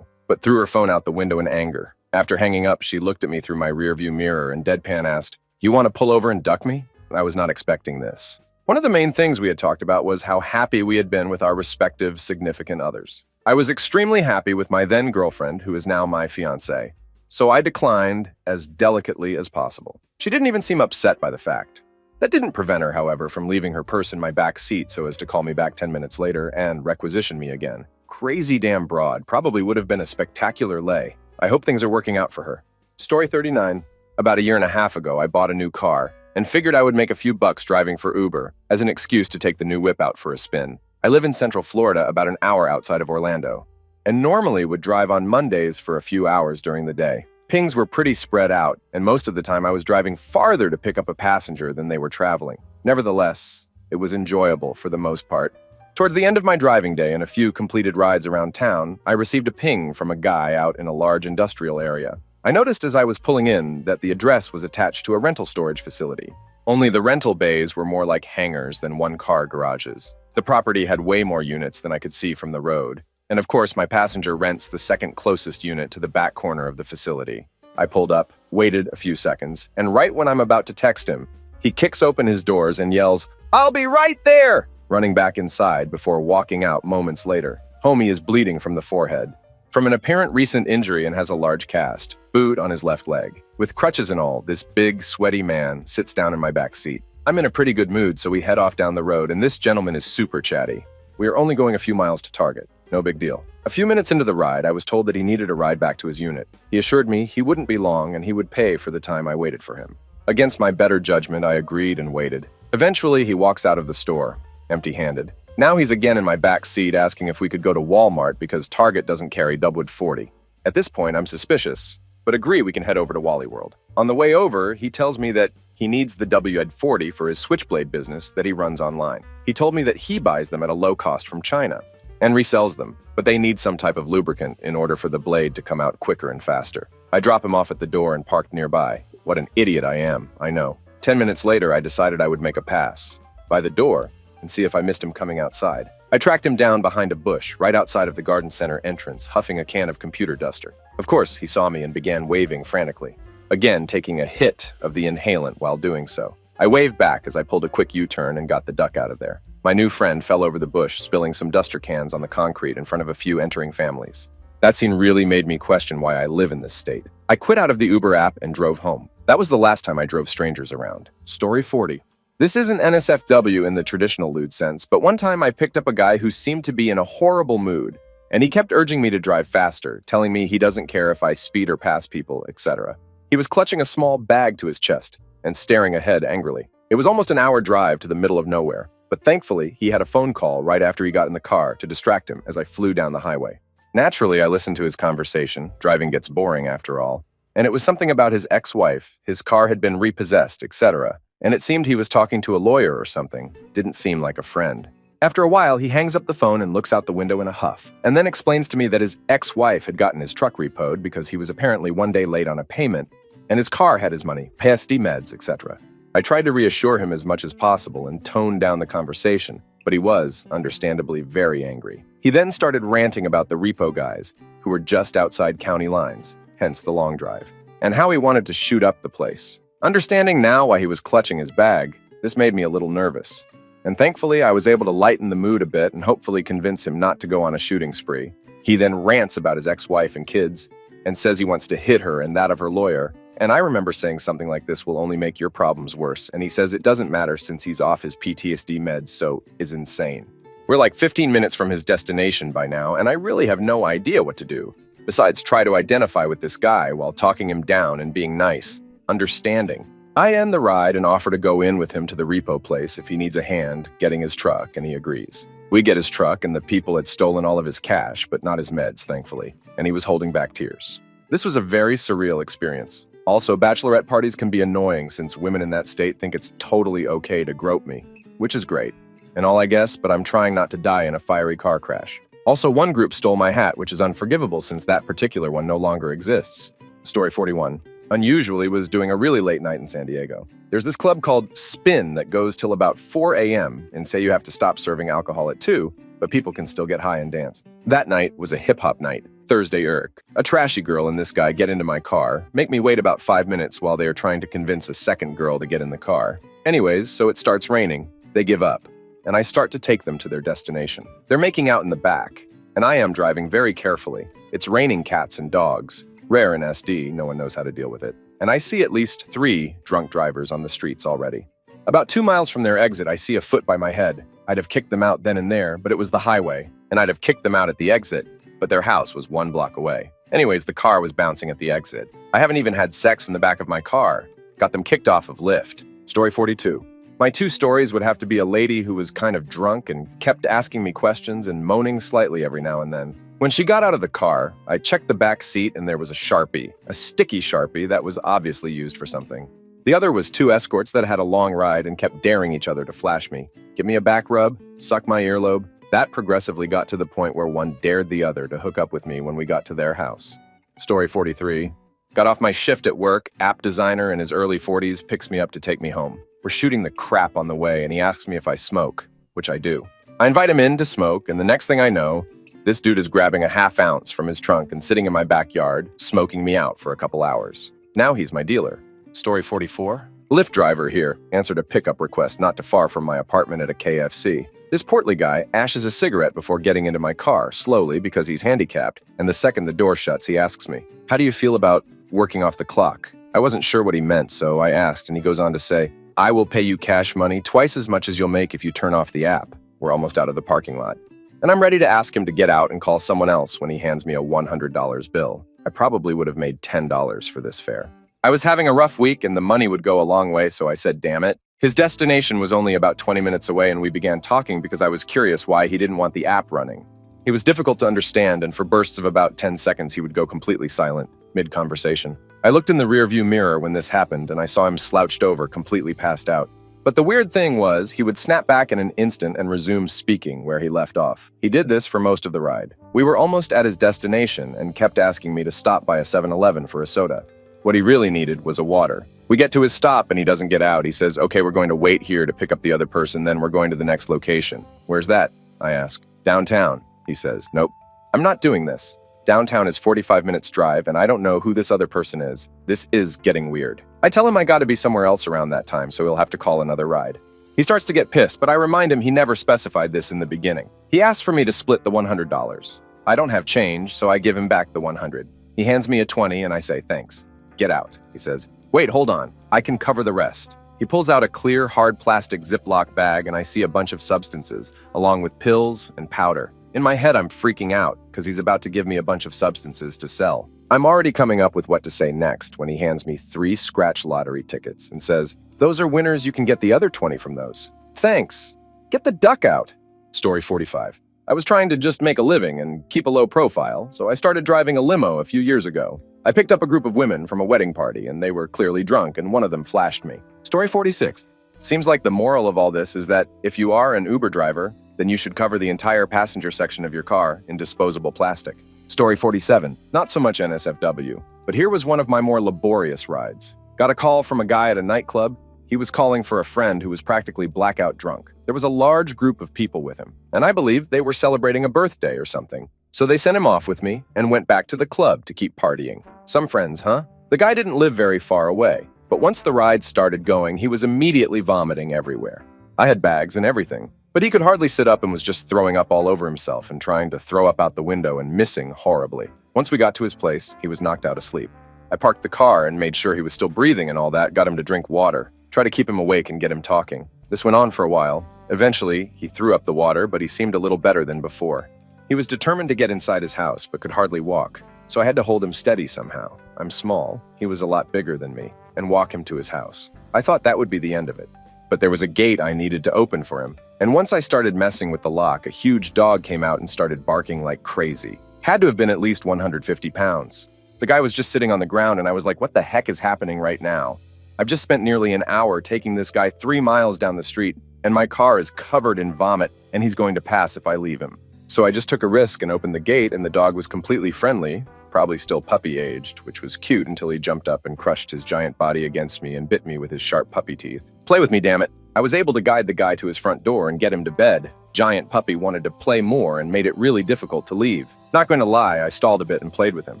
but threw her phone out the window in anger. After hanging up, she looked at me through my rearview mirror and deadpan asked, "You want to pull over and duck me?" I was not expecting this. One of the main things we had talked about was how happy we had been with our respective significant others. I was extremely happy with my then girlfriend, who is now my fiancée, so I declined as delicately as possible. She didn't even seem upset by the fact. That didn't prevent her, however, from leaving her purse in my back seat so as to call me back 10 minutes later and requisition me again. Crazy damn broad, probably would have been a spectacular lay. I hope things are working out for her. Story 39. About a year and a half ago, I bought a new car and figured I would make a few bucks driving for Uber as an excuse to take the new whip out for a spin. I live in Central Florida, about an hour outside of Orlando, and normally would drive on Mondays for a few hours during the day. Pings were pretty spread out, and most of the time I was driving farther to pick up a passenger than they were traveling. Nevertheless, it was enjoyable for the most part. Towards the end of my driving day and a few completed rides around town, I received a ping from a guy out in a large industrial area. I noticed as I was pulling in that the address was attached to a rental storage facility. Only the rental bays were more like hangars than one-car garages. The property had way more units than I could see from the road. And of course, my passenger rents the second closest unit to the back corner of the facility. I pulled up, waited a few seconds, and right when I'm about to text him, he kicks open his doors and yells, "I'll be right there!" running back inside before walking out moments later. Homie is bleeding from the forehead, from an apparent recent injury, and has a large cast, boot on his left leg. With crutches and all, this big, sweaty man sits down in my back seat. I'm in a pretty good mood, so we head off down the road, and this gentleman is super chatty. We are only going a few miles to Target. No big deal. A few minutes into the ride, I was told that he needed a ride back to his unit. He assured me he wouldn't be long and he would pay for the time I waited for him. Against my better judgment, I agreed and waited. Eventually, he walks out of the store, empty-handed. Now he's again in my back seat asking if we could go to Walmart because Target doesn't carry Dubwood 40. At this point, I'm suspicious, but agree we can head over to Wally World. On the way over, he tells me that he needs the WD 40 for his switchblade business that he runs online. He told me that he buys them at a low cost from China and resells them, but they need some type of lubricant in order for the blade to come out quicker and faster. I drop him off at the door and parked nearby. What an idiot I am, I know. 10 minutes later, I decided I would make a pass by the door and see if I missed him coming outside. I tracked him down behind a bush right outside of the garden center entrance, huffing a can of computer duster. Of course, he saw me and began waving frantically, again taking a hit of the inhalant while doing so. I waved back as I pulled a quick U-turn and got the duck out of there. My new friend fell over the bush, spilling some duster cans on the concrete in front of a few entering families. That scene really made me question why I live in this state. I quit out of the Uber app and drove home. That was the last time I drove strangers around. Story 40. This isn't NSFW in the traditional lewd sense, but one time I picked up a guy who seemed to be in a horrible mood, and he kept urging me to drive faster, telling me he doesn't care if I speed or pass people, etc. He was clutching a small bag to his chest and staring ahead angrily. It was almost an hour drive to the middle of nowhere, but thankfully he had a phone call right after he got in the car to distract him as I flew down the highway. Naturally, I listened to his conversation. Driving gets boring after all. And it was something about his ex-wife, his car had been repossessed, etc. And it seemed he was talking to a lawyer or something. Didn't seem like a friend. After a while, he hangs up the phone and looks out the window in a huff, and then explains to me that his ex-wife had gotten his truck repoed because he was apparently one day late on a payment, and his car had his money, PSD meds, etc. I tried to reassure him as much as possible and tone down the conversation, but he was, understandably, very angry. He then started ranting about the repo guys, who were just outside county lines, hence the long drive, and how he wanted to shoot up the place. Understanding now why he was clutching his bag, this made me a little nervous. And thankfully, I was able to lighten the mood a bit and hopefully convince him not to go on a shooting spree. He then rants about his ex-wife and kids, and says he wants to hit her and that of her lawyer. And I remember saying something like, "This will only make your problems worse." And he says it doesn't matter since he's off his PTSD meds, so is insane. We're like 15 minutes from his destination by now, and I really have no idea what to do. Besides, try to identify with this guy while talking him down and being nice, understanding. I end the ride and offer to go in with him to the repo place if he needs a hand getting his truck, and he agrees. We get his truck, and the people had stolen all of his cash, but not his meds, thankfully, and he was holding back tears. This was a very surreal experience. Also, bachelorette parties can be annoying since women in that state think it's totally okay to grope me, which is great. And all I guess, but I'm trying not to die in a fiery car crash. Also, one group stole my hat, which is unforgivable since that particular one no longer exists. Story 41. Unusually was doing a really late night in San Diego. There's this club called Spin that goes till about 4 a.m. and say you have to stop serving alcohol at 2, but people can still get high and dance. That night was a hip-hop night, Thursday irk. A trashy girl and this guy get into my car, make me wait about 5 minutes while they are trying to convince a second girl to get in the car. Anyways, so it starts raining. They give up, and I start to take them to their destination. They're making out in the back, and I am driving very carefully. It's raining cats and dogs. Rare in SD, no one knows how to deal with it. And I see at least 3 drunk drivers on the streets already. About 2 miles from their exit, I see a foot by my head. I'd have kicked them out then and there, but it was the highway, and I'd have kicked them out at the exit, but their house was 1 block away. Anyways, the car was bouncing at the exit. I haven't even had sex in the back of my car. Got them kicked off of Lyft. Story 42. My 2 stories would have to be a lady who was kind of drunk and kept asking me questions and moaning slightly every now and then. When she got out of the car, I checked the back seat and there was a Sharpie, a sticky Sharpie that was obviously used for something. The other was 2 escorts that had a long ride and kept daring each other to flash me. Give me a back rub, suck my earlobe. That progressively got to the point where one dared the other to hook up with me when we got to their house. Story 43. Got off my shift at work, app designer in his early 40s picks me up to take me home. We're shooting the crap on the way, and he asks me if I smoke, which I do. I invite him in to smoke, and the next thing I know, this dude is grabbing a half ounce from his trunk and sitting in my backyard, smoking me out for a couple hours. Now he's my dealer. Story 44. Lyft driver here answered a pickup request not too far from my apartment at a KFC. This portly guy ashes a cigarette before getting into my car, slowly because he's handicapped, and the second the door shuts, he asks me, "How do you feel about working off the clock?" I wasn't sure what he meant, so I asked, and he goes on to say, "I will pay you cash money, twice as much as you'll make if you turn off the app." We're almost out of the parking lot. And I'm ready to ask him to get out and call someone else when he hands me a $100 bill. I probably would have made $10 for this fare. I was having a rough week and the money would go a long way, so I said, damn it. His destination was only about 20 minutes away, and we began talking because I was curious why he didn't want the app running. He was difficult to understand, and for bursts of about 10 seconds he would go completely silent, mid-conversation. I looked in the rearview mirror when this happened, and I saw him slouched over, completely passed out. But the weird thing was, he would snap back in an instant and resume speaking where he left off. He did this for most of the ride. We were almost at his destination and kept asking me to stop by a 7-Eleven for a soda. What he really needed was a water. We get to his stop and he doesn't get out. He says, "Okay, we're going to wait here to pick up the other person, then we're going to the next location." "Where's that?" I ask. "Downtown," he says. "Nope. I'm not doing this. Downtown is 45 minutes drive and I don't know who this other person is. This is getting weird." I tell him I gotta be somewhere else around that time, so he'll have to call another ride. He starts to get pissed, but I remind him he never specified this in the beginning. He asks for me to split the $100. I don't have change, so I give him back the 100. He hands me a 20 and I say, "Thanks." "Get out," he says. "Wait, hold on. I can cover the rest." He pulls out a clear, hard plastic Ziploc bag and I see a bunch of substances, along with pills and powder. In my head, I'm freaking out because he's about to give me a bunch of substances to sell. I'm already coming up with what to say next when he hands me 3 scratch lottery tickets and says, "Those are winners, you can get the other 20 from those." "Thanks. Get the duck out." Story 45. I was trying to just make a living and keep a low profile, so I started driving a limo a few years ago. I picked up a group of women from a wedding party and they were clearly drunk and one of them flashed me. Story 46. Seems like the moral of all this is that if you are an Uber driver, then you should cover the entire passenger section of your car in disposable plastic. Story 47. Not so much NSFW, but here was one of my more laborious rides. Got a call from a guy at a nightclub. He was calling for a friend who was practically blackout drunk. There was a large group of people with him, and I believe they were celebrating a birthday or something. So they sent him off with me and went back to the club to keep partying. Some friends, huh? The guy didn't live very far away, but once the ride started going, he was immediately vomiting everywhere. I had bags and everything, but he could hardly sit up and was just throwing up all over himself and trying to throw up out the window and missing horribly. Once we got to his place, he was knocked out asleep. I parked the car and made sure he was still breathing and all that, got him to drink water, tried to keep him awake and get him talking. This went on for a while. Eventually, he threw up the water, but he seemed a little better than before. He was determined to get inside his house, but could hardly walk, so I had to hold him steady somehow. I'm small, he was a lot bigger than me, and walk him to his house. I thought that would be the end of it. But there was a gate I needed to open for him, and once I started messing with the lock, a huge dog came out and started barking like crazy. Had to have been at least 150 pounds. The guy was just sitting on the ground, and I was like, what the heck is happening right now? I've just spent nearly an hour taking this guy 3 miles down the street, and my car is covered in vomit, and he's going to pass if I leave him. So I just took a risk and opened the gate, and the dog was completely friendly, probably still puppy-aged, which was cute until he jumped up and crushed his giant body against me and bit me with his sharp puppy teeth. Play with me, damn it. I was able to guide the guy to his front door and get him to bed. Giant puppy wanted to play more and made it really difficult to leave. Not going to lie, I stalled a bit and played with him.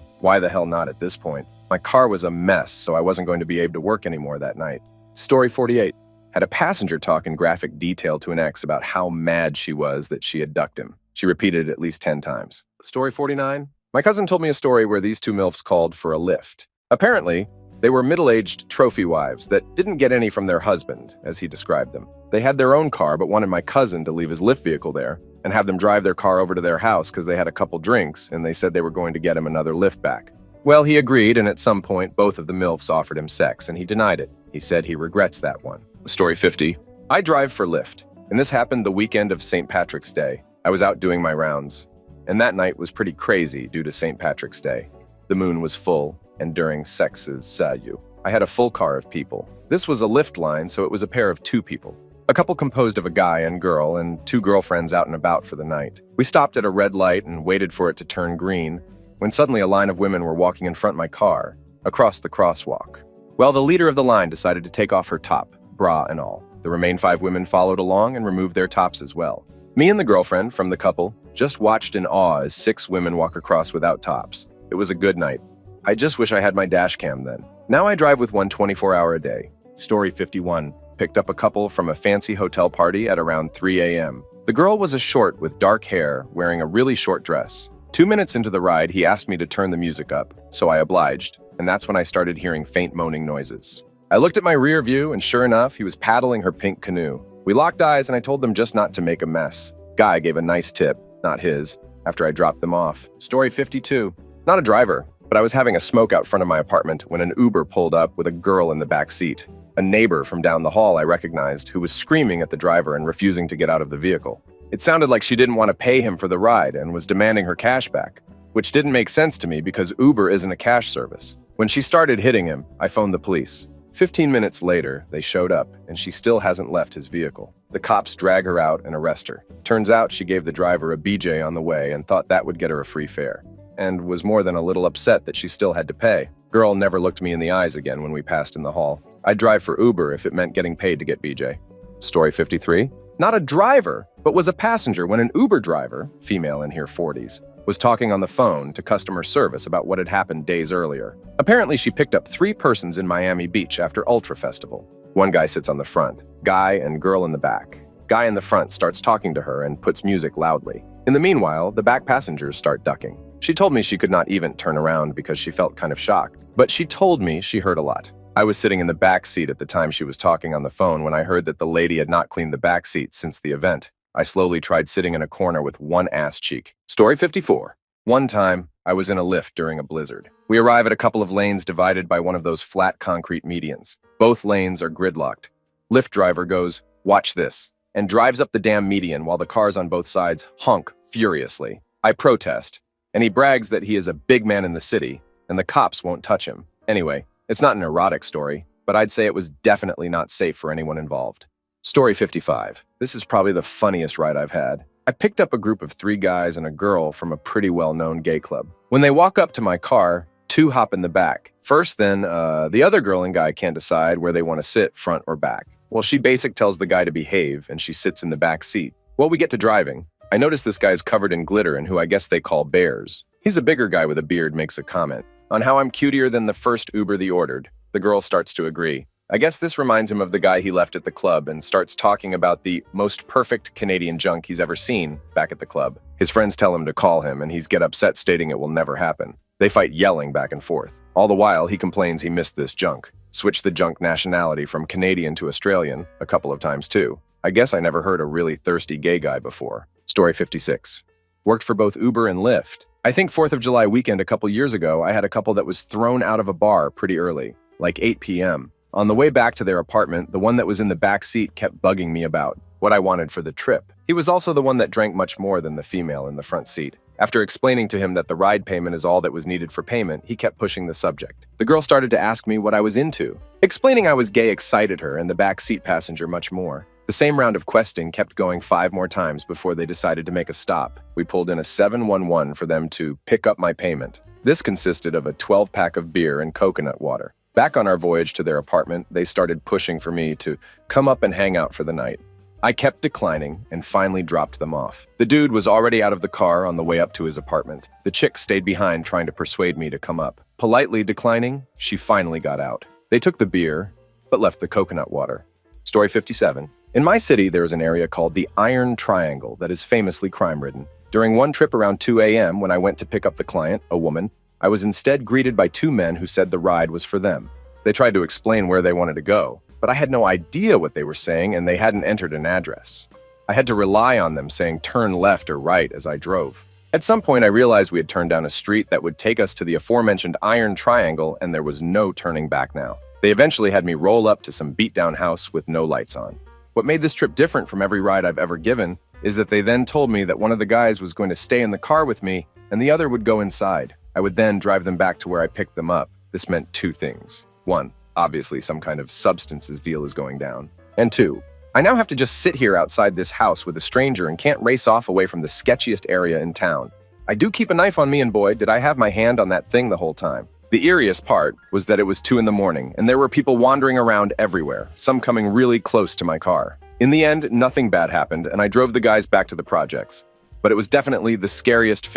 Why the hell not at this point? My car was a mess, so I wasn't going to be able to work anymore that night. Story 48. Had a passenger talk in graphic detail to an ex about how mad she was that she had ducked him. She repeated it at least 10 times. Story 49. My cousin told me a story where these 2 MILFs called for a Lyft. Apparently, they were middle-aged trophy wives that didn't get any from their husband, as he described them. They had their own car, but wanted my cousin to leave his Lyft vehicle there and have them drive their car over to their house because they had a couple drinks and they said they were going to get him another Lyft back. Well, he agreed, and at some point, both of the MILFs offered him sex, and he denied it. He said he regrets that one. Story 50. I drive for Lyft, and this happened the weekend of St. Patrick's Day. I was out doing my rounds, and that night was pretty crazy due to St. Patrick's Day. The moon was full, and during sex's sayu, I had a full car of people. This was a Lyft line, so it was a pair of 2 people. A couple composed of a guy and girl, and 2 girlfriends out and about for the night. We stopped at a red light and waited for it to turn green, when suddenly a line of women were walking in front of my car, across the crosswalk. Well, the leader of the line decided to take off her top, bra and all. The remaining 5 women followed along and removed their tops as well. Me and the girlfriend from the couple just watched in awe as 6 women walk across without tops. It was a good night. I just wish I had my dash cam then. Now I drive with one 24-hour a day. Story 51. Picked up a couple from a fancy hotel party at around 3 a.m. The girl was a short with dark hair, wearing a really short dress. 2 minutes into the ride, he asked me to turn the music up, so I obliged, and that's when I started hearing faint moaning noises. I looked at my rear view, and sure enough, he was paddling her pink canoe. We locked eyes, and I told them just not to make a mess. Guy gave a nice tip, not his, after I dropped them off. Story 52. Not a driver, but I was having a smoke out front of my apartment when an Uber pulled up with a girl in the back seat. A neighbor from down the hall I recognized who was screaming at the driver and refusing to get out of the vehicle. It sounded like she didn't want to pay him for the ride and was demanding her cash back, which didn't make sense to me because Uber isn't a cash service. When she started hitting him, I phoned the police. 15 minutes later, they showed up, and she still hasn't left his vehicle. The cops drag her out and arrest her. Turns out she gave the driver a BJ on the way and thought that would get her a free fare, and was more than a little upset that she still had to pay. Girl never looked me in the eyes again when we passed in the hall. I'd drive for Uber if it meant getting paid to get BJ. Story 53. Not a driver, but was a passenger when an Uber driver, female in her 40s, was talking on the phone to customer service about what had happened days earlier. Apparently, she picked up 3 persons in Miami Beach after Ultra Festival. One guy sits on the front, guy and girl in the back. Guy in the front starts talking to her and puts music loudly. In the meanwhile, the back passengers start ducking. She told me she could not even turn around because she felt kind of shocked, but she told me she heard a lot. I was sitting in the back seat at the time she was talking on the phone when I heard that the lady had not cleaned the back seat since the event. I slowly tried sitting in a corner with one ass cheek. Story 54. One time, I was in a Lyft during a blizzard. We arrive at a couple of lanes divided by one of those flat concrete medians. Both lanes are gridlocked. Lyft driver goes, "Watch this," and drives up the damn median while the cars on both sides honk furiously. I protest, and he brags that he is a big man in the city, and the cops won't touch him. Anyway, it's not an erotic story, but I'd say it was definitely not safe for anyone involved. Story 55. This is probably the funniest ride I've had. I picked up a group of 3 guys and a girl from a pretty well-known gay club. When they walk up to my car, 2 hop in the back. First, then, the other girl and guy can't decide where they want to sit, front or back. Well, she tells the guy to behave, and she sits in the back seat. Well, we get to driving. I notice this guy's covered in glitter and who I guess they call bears. He's a bigger guy with a beard, makes a comment on how I'm cutier than the first Uber they ordered. The girl starts to agree. I guess this reminds him of the guy he left at the club and starts talking about the most perfect Canadian junk he's ever seen back at the club. His friends tell him to call him and he's get upset stating it will never happen. They fight yelling back and forth. All the while, he complains he missed this junk. Switched the junk nationality from Canadian to Australian a couple of times too. I guess I never heard a really thirsty gay guy before. Story 56. Worked for both Uber and Lyft. I think 4th of July weekend a couple years ago, I had a couple that was thrown out of a bar pretty early, like 8 p.m. On the way back to their apartment, the one that was in the back seat kept bugging me about what I wanted for the trip. He was also the one that drank much more than the female in the front seat. After explaining to him that the ride payment is all that was needed for payment, he kept pushing the subject. The girl started to ask me what I was into. Explaining I was gay excited her and the back seat passenger much more. The same round of questing kept going 5 more times before they decided to make a stop. We pulled in a 711 for them to pick up my payment. This consisted of a 12-pack of beer and coconut water. Back on our voyage to their apartment, they started pushing for me to come up and hang out for the night. I kept declining and finally dropped them off. The dude was already out of the car on the way up to his apartment. The chick stayed behind trying to persuade me to come up. Politely declining, she finally got out. They took the beer, but left the coconut water. Story 57. In my city, there is an area called the Iron Triangle that is famously crime-ridden. During one trip around 2 a.m. when I went to pick up the client, a woman, I was instead greeted by 2 men who said the ride was for them. They tried to explain where they wanted to go, but I had no idea what they were saying and they hadn't entered an address. I had to rely on them saying turn left or right as I drove. At some point, I realized we had turned down a street that would take us to the aforementioned Iron Triangle and there was no turning back now. They eventually had me roll up to some beat-down house with no lights on. What made this trip different from every ride I've ever given is that they then told me that one of the guys was going to stay in the car with me and the other would go inside. I would then drive them back to where I picked them up. This meant 2 things. 1, obviously some kind of substances deal is going down. And 2, I now have to just sit here outside this house with a stranger and can't race off away from the sketchiest area in town. I do keep a knife on me and boy, did I have my hand on that thing the whole time. The eeriest part was that it was 2 in the morning, and there were people wandering around everywhere, some coming really close to my car. In the end, nothing bad happened, and I drove the guys back to the projects. But it was definitely the scariest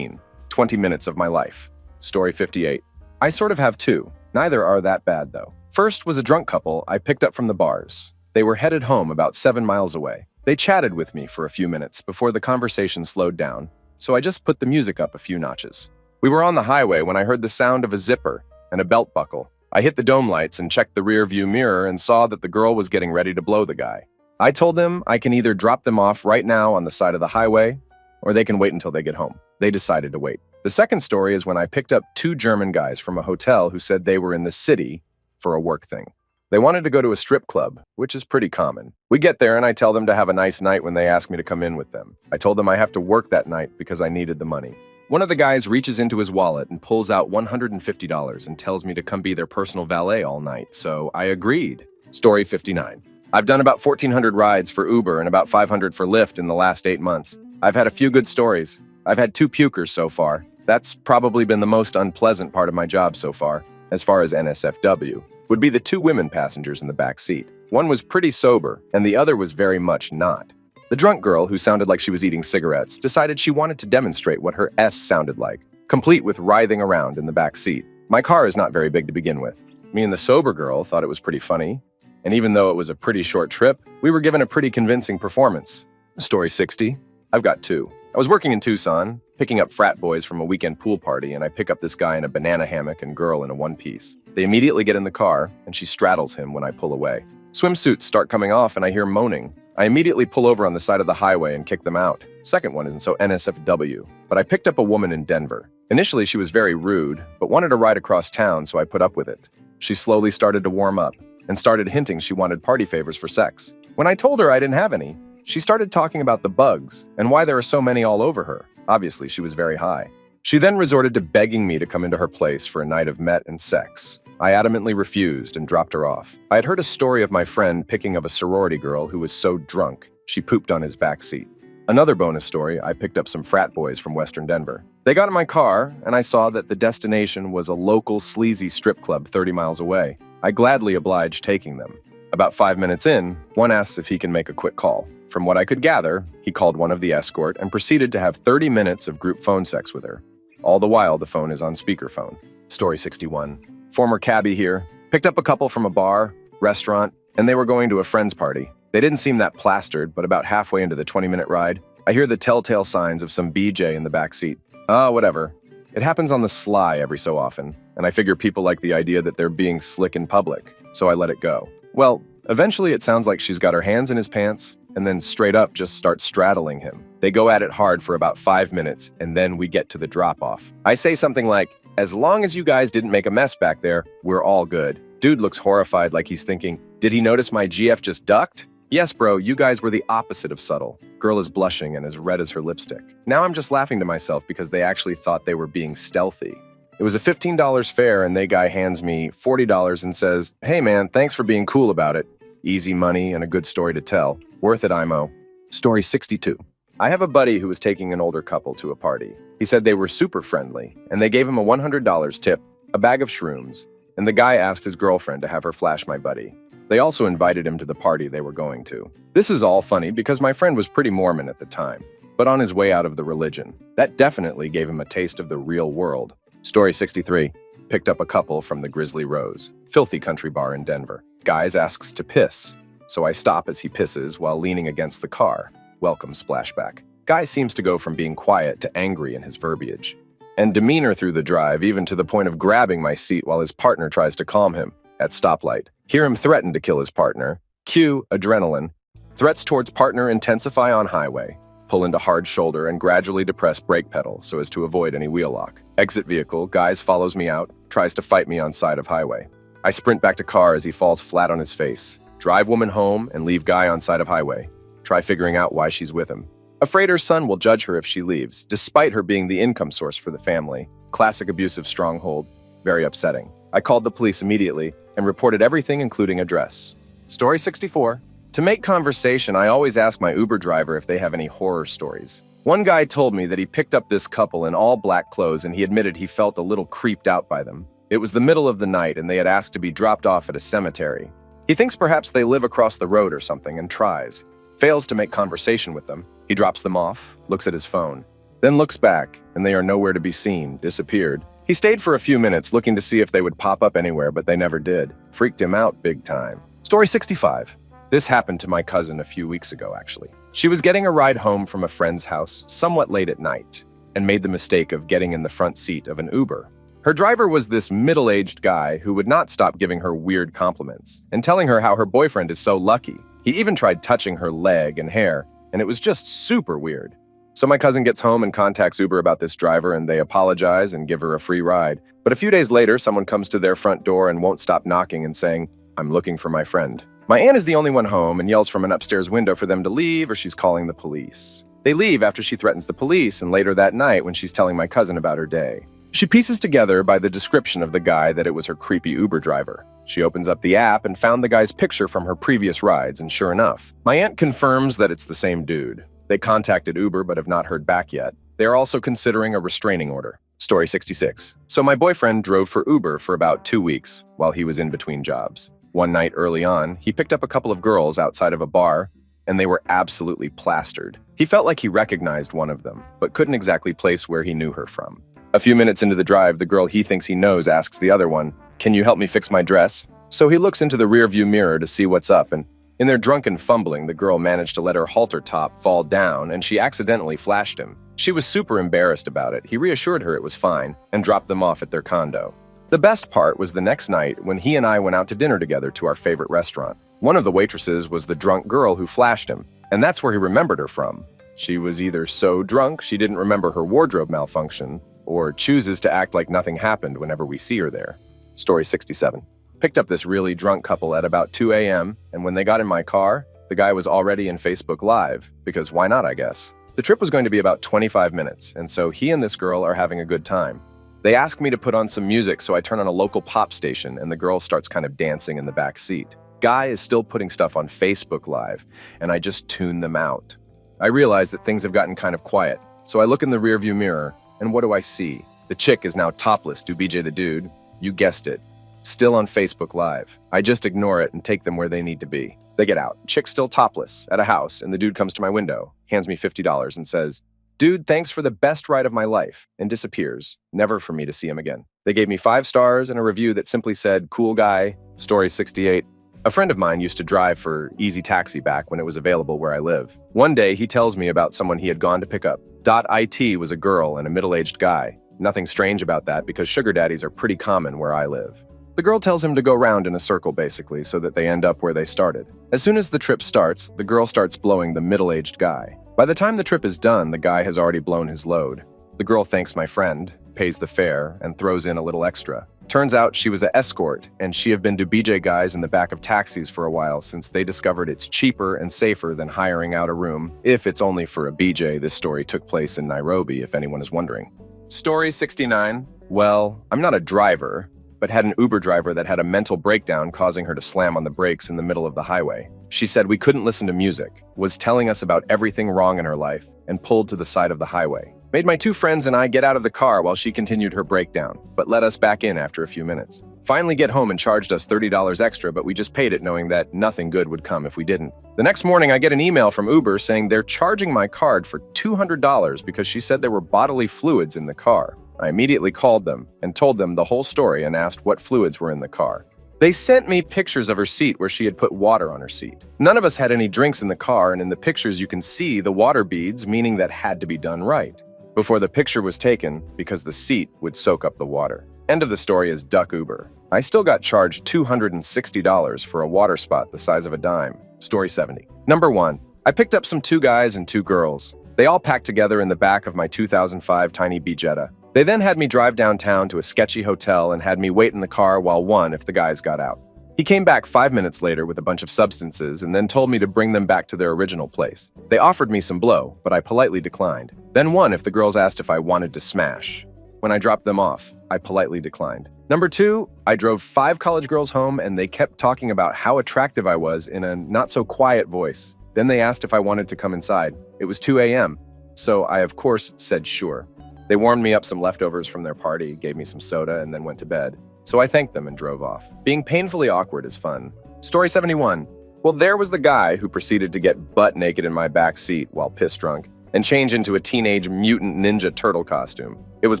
20 minutes of my life. Story 58. I sort of have two. Neither are that bad, though. First was a drunk couple I picked up from the bars. They were headed home about 7 miles away. They chatted with me for a few minutes before the conversation slowed down, so I just put the music up a few notches. We were on the highway when I heard the sound of a zipper and a belt buckle. I hit the dome lights and checked the rear view mirror and saw that the girl was getting ready to blow the guy. I told them I can either drop them off right now on the side of the highway, or they can wait until they get home. They decided to wait. The second story is when I picked up 2 German guys from a hotel who said they were in the city for a work thing. They wanted to go to a strip club, which is pretty common. We get there and I tell them to have a nice night when they ask me to come in with them. I told them I have to work that night because I needed the money. One of the guys reaches into his wallet and pulls out $150 and tells me to come be their personal valet all night, so I agreed. Story 59. I've done about 1,400 rides for Uber and about 500 for Lyft in the last 8 months. I've had a few good stories. I've had 2 pukers so far. That's probably been the most unpleasant part of my job so far, as NSFW, would be the 2 women passengers in the back seat. One was pretty sober, and the other was very much not. The drunk girl, who sounded like she was eating cigarettes, decided she wanted to demonstrate what her S sounded like, complete with writhing around in the back seat. My car is not very big to begin with. Me and the sober girl thought it was pretty funny, and even though it was a pretty short trip, we were given a pretty convincing performance. Story 60. I've got 2. I was working in Tucson, picking up frat boys from a weekend pool party, and I pick up this guy in a banana hammock and girl in a one-piece. They immediately get in the car, and she straddles him when I pull away. Swimsuits start coming off, and I hear moaning. I immediately pull over on the side of the highway and kick them out. Second one isn't so NSFW, but I picked up a woman in Denver. Initially, she was very rude, but wanted to ride across town, so I put up with it. She slowly started to warm up and started hinting she wanted party favors for sex. When I told her I didn't have any, she started talking about the bugs and why there are so many all over her. Obviously, she was very high. She then resorted to begging me to come into her place for a night of met and sex. I adamantly refused and dropped her off. I had heard a story of my friend picking up a sorority girl who was so drunk, she pooped on his back seat. Another bonus story, I picked up some frat boys from Western Denver. They got in my car, and I saw that the destination was a local sleazy strip club 30 miles away. I gladly obliged taking them. About 5 minutes in, one asks if he can make a quick call. From what I could gather, he called one of the escort and proceeded to have 30 minutes of group phone sex with her. All the while, the phone is on speakerphone. Story 61. Former cabbie here. Picked up a couple from a bar, restaurant, and they were going to a friend's party. They didn't seem that plastered, but about halfway into the 20-minute ride, I hear the telltale signs of some BJ in the back seat. Whatever. It happens on the sly every so often, and I figure people like the idea that they're being slick in public, so I let it go. Well, eventually it sounds like she's got her hands in his pants, and then straight up just starts straddling him. They go at it hard for about 5 minutes, and then we get to the drop-off. I say something like, as long as you guys didn't make a mess back there, we're all good. Dude looks horrified like he's thinking, did he notice my GF just ducked? Yes, bro, you guys were the opposite of subtle. Girl is blushing and as red as her lipstick. Now I'm just laughing to myself because they actually thought they were being stealthy. It was a $15 fare and they guy hands me $40 and says, hey man, thanks for being cool about it. Easy money and a good story to tell. Worth it, IMO. Story 62. I have a buddy who was taking an older couple to a party. He said they were super friendly, and they gave him a $100 tip, a bag of shrooms, and the guy asked his girlfriend to have her flash my buddy. They also invited him to the party they were going to. This is all funny because my friend was pretty Mormon at the time, but on his way out of the religion. That definitely gave him a taste of the real world. Story 63. Picked up a couple from the Grizzly Rose, filthy country bar in Denver. Guys asks to piss, so I stop as he pisses while leaning against the car. Welcome splashback. Guy seems to go from being quiet to angry in his verbiage, and demeanor through the drive, even to the point of grabbing my seat while his partner tries to calm him. At stoplight, hear him threaten to kill his partner. Cue adrenaline. Threats towards partner intensify on highway. Pull into hard shoulder and gradually depress brake pedal so as to avoid any wheel lock. Exit vehicle, guys follows me out, tries to fight me on side of highway. I sprint back to car as he falls flat on his face. Drive woman home and leave guy on side of highway. Try figuring out why she's with him. Afraid her son will judge her if she leaves, despite her being the income source for the family. Classic abusive stronghold. Very upsetting. I called the police immediately and reported everything including address. Story 64. To make conversation, I always ask my Uber driver if they have any horror stories. One guy told me that he picked up this couple in all black clothes and he admitted he felt a little creeped out by them. It was the middle of the night and they had asked to be dropped off at a cemetery. He thinks perhaps they live across the road or something and tries. Fails to make conversation with them. He drops them off, looks at his phone, then looks back and they are nowhere to be seen, disappeared. He stayed for a few minutes looking to see if they would pop up anywhere, but they never did. Freaked him out big time. Story 65. This happened to my cousin a few weeks ago, actually. She was getting a ride home from a friend's house somewhat late at night and made the mistake of getting in the front seat of an Uber. Her driver was this middle-aged guy who would not stop giving her weird compliments and telling her how her boyfriend is so lucky. He even tried touching her leg and hair, and it was just super weird. So my cousin gets home and contacts Uber about this driver, and they apologize and give her a free ride. But a few days later, someone comes to their front door and won't stop knocking and saying, "I'm looking for my friend." My aunt is the only one home and yells from an upstairs window for them to leave or she's calling the police. They leave after she threatens the police and later that night when she's telling my cousin about her day. She pieces together by the description of the guy that it was her creepy Uber driver. She opens up the app and found the guy's picture from her previous rides, and sure enough, my aunt confirms that it's the same dude. They contacted Uber but have not heard back yet. They are also considering a restraining order. Story 66. So my boyfriend drove for Uber for about 2 weeks while he was in between jobs. One night early on, he picked up a couple of girls outside of a bar, and they were absolutely plastered. He felt like he recognized one of them, but couldn't exactly place where he knew her from. A few minutes into the drive, the girl he thinks he knows asks the other one, "Can you help me fix my dress?" So he looks into the rearview mirror to see what's up, and in their drunken fumbling, the girl managed to let her halter top fall down, and she accidentally flashed him. She was super embarrassed about it. He reassured her it was fine and dropped them off at their condo. The best part was the next night when he and I went out to dinner together to our favorite restaurant. One of the waitresses was the drunk girl who flashed him, and that's where he remembered her from. She was either so drunk she didn't remember her wardrobe malfunction, or chooses to act like nothing happened whenever we see her there. Story 67. Picked up this really drunk couple at about 2 a.m., and when they got in my car, the guy was already in Facebook Live, because why not, I guess. The trip was going to be about 25 minutes, and so he and this girl are having a good time. They ask me to put on some music, so I turn on a local pop station, and the girl starts kind of dancing in the back seat. Guy is still putting stuff on Facebook Live, and I just tune them out. I realize that things have gotten kind of quiet, so I look in the rearview mirror, and what do I see? The chick is now topless, BJ the dude. You guessed it. Still on Facebook Live. I just ignore it and take them where they need to be. They get out. Chick's still topless at a house, and the dude comes to my window, hands me $50 and says, "Dude, thanks for the best ride of my life," and disappears, never for me to see him again. They gave me 5 stars and a review that simply said, "Cool guy." Story 68. A friend of mine used to drive for Easy Taxi back when it was available where I live. One day, he tells me about someone he had gone to pick up. .it was a girl and a middle-aged guy. Nothing strange about that because sugar daddies are pretty common where I live. The girl tells him to go round in a circle, basically, so that they end up where they started. As soon as the trip starts, the girl starts blowing the middle-aged guy. By the time the trip is done, the guy has already blown his load. The girl thanks my friend, pays the fare, and throws in a little extra. Turns out she was an escort, and she have been to BJ guys in the back of taxis for a while since they discovered it's cheaper and safer than hiring out a room. If it's only for a BJ, this story took place in Nairobi, if anyone is wondering. Story 69. Well, I'm not a driver, but had an Uber driver that had a mental breakdown causing her to slam on the brakes in the middle of the highway. She said we couldn't listen to music, was telling us about everything wrong in her life, and pulled to the side of the highway. Made my 2 friends and I get out of the car while she continued her breakdown, but let us back in after a few minutes. Finally get home and charged us $30 extra, but we just paid it knowing that nothing good would come if we didn't. The next morning, I get an email from Uber saying they're charging my card for $200 because she said there were bodily fluids in the car. I immediately called them and told them the whole story and asked what fluids were in the car. They sent me pictures of her seat where she had put water on her seat. None of us had any drinks in the car, and in the pictures you can see the water beads, meaning that had to be done right before the picture was taken because the seat would soak up the water. End of the story is duck Uber. I still got charged $260 for a water spot the size of a dime. Story 70. Number 1. I picked up some 2 guys and 2 girls. They all packed together in the back of my 2005 tiny Jetta. They then had me drive downtown to a sketchy hotel and had me wait in the car while one if the guys got out. He came back 5 minutes later with a bunch of substances and then told me to bring them back to their original place. They offered me some blow, but I politely declined. Then one if the girls asked if I wanted to smash. When I dropped them off, I politely declined. Number 2, I drove 5 college girls home and they kept talking about how attractive I was in a not-so-quiet voice. Then they asked if I wanted to come inside. It was 2 a.m., so I of course said sure. They warmed me up some leftovers from their party, gave me some soda, and then went to bed. so I thanked them and drove off. Being painfully awkward is fun. Story 71. Well, there was the guy who proceeded to get butt naked in my back seat while piss drunk and change into a teenage mutant ninja turtle costume. It was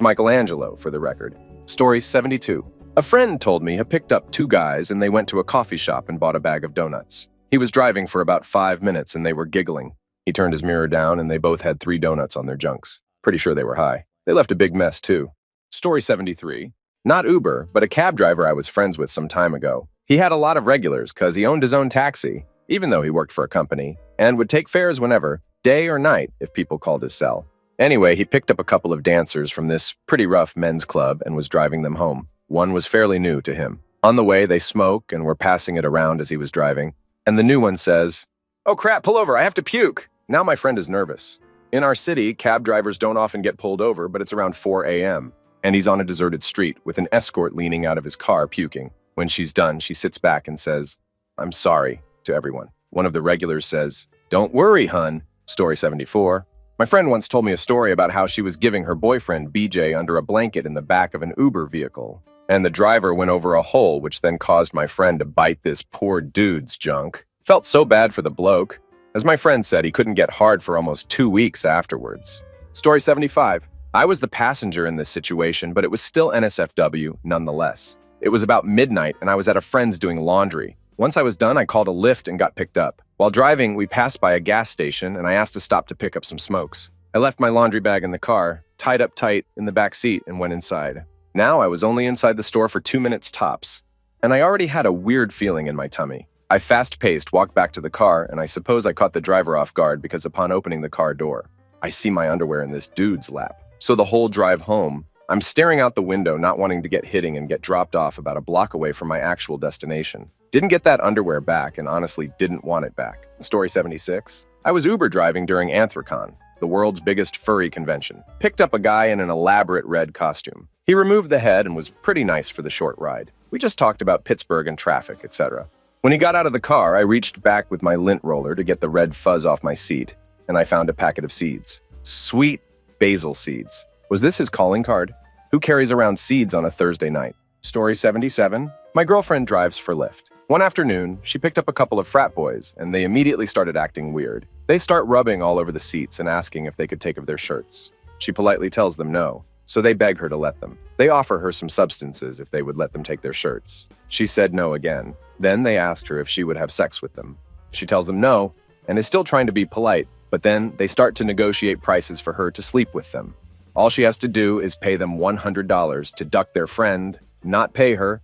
Michelangelo, for the record. Story 72. A friend told me he picked up two guys and they went to a coffee shop and bought a bag of donuts. He was driving for about 5 minutes and they were giggling. He turned his mirror down and they both had 3 donuts on their junks. Pretty sure they were high. They left a big mess too. Story 73. Not Uber, but a cab driver I was friends with some time ago. He had a lot of regulars because he owned his own taxi, even though he worked for a company, and would take fares whenever, day or night, if people called his cell. Anyway, he picked up a couple of dancers from this pretty rough men's club and was driving them home. One was fairly new to him. On the way, they smoke and were passing it around as he was driving, and the new one says, "Oh crap, pull over, I have to puke." Now my friend is nervous. In our city, cab drivers don't often get pulled over, but it's around 4 a.m., and he's on a deserted street with an escort leaning out of his car puking. When she's done, she sits back and says, "I'm sorry," to everyone. One of the regulars says, "Don't worry, hun." Story 74. My friend once told me a story about how she was giving her boyfriend BJ under a blanket in the back of an Uber vehicle, and the driver went over a hole, which then caused my friend to bite this poor dude's junk. Felt so bad for the bloke. As my friend said, he couldn't get hard for almost 2 weeks afterwards. Story 75. I was the passenger in this situation, but it was still NSFW nonetheless. It was about midnight, and I was at a friend's doing laundry. Once I was done, I called a Lyft and got picked up. While driving, we passed by a gas station, and I asked to stop to pick up some smokes. I left my laundry bag in the car, tied up tight in the back seat, and went inside. Now I was only inside the store for 2 minutes tops, and I already had a weird feeling in my tummy. I fast-paced, walked back to the car, and I suppose I caught the driver off guard because upon opening the car door, I see my underwear in this dude's lap. So the whole drive home, I'm staring out the window, not wanting to get hitting and get dropped off about a block away from my actual destination. Didn't get that underwear back and honestly didn't want it back. Story 76. I was Uber driving during Anthrocon, the world's biggest furry convention. Picked up a guy in an elaborate red costume. He removed the head and was pretty nice for the short ride. We just talked about Pittsburgh and traffic, etc. When he got out of the car, I reached back with my lint roller to get the red fuzz off my seat, and I found a packet of seeds. Sweet basil seeds. Was this his calling card? Who carries around seeds on a Thursday night? Story 77. My girlfriend drives for Lyft. One afternoon, she picked up a couple of frat boys, and they immediately started acting weird. They start rubbing all over the seats and asking if they could take off their shirts. She politely tells them no, so they beg her to let them. They offer her some substances if they would let them take their shirts. She said no again. Then they asked her if she would have sex with them. She tells them no, and is still trying to be polite, but then they start to negotiate prices for her to sleep with them. All she has to do is pay them $100 to duck their friend, not pay her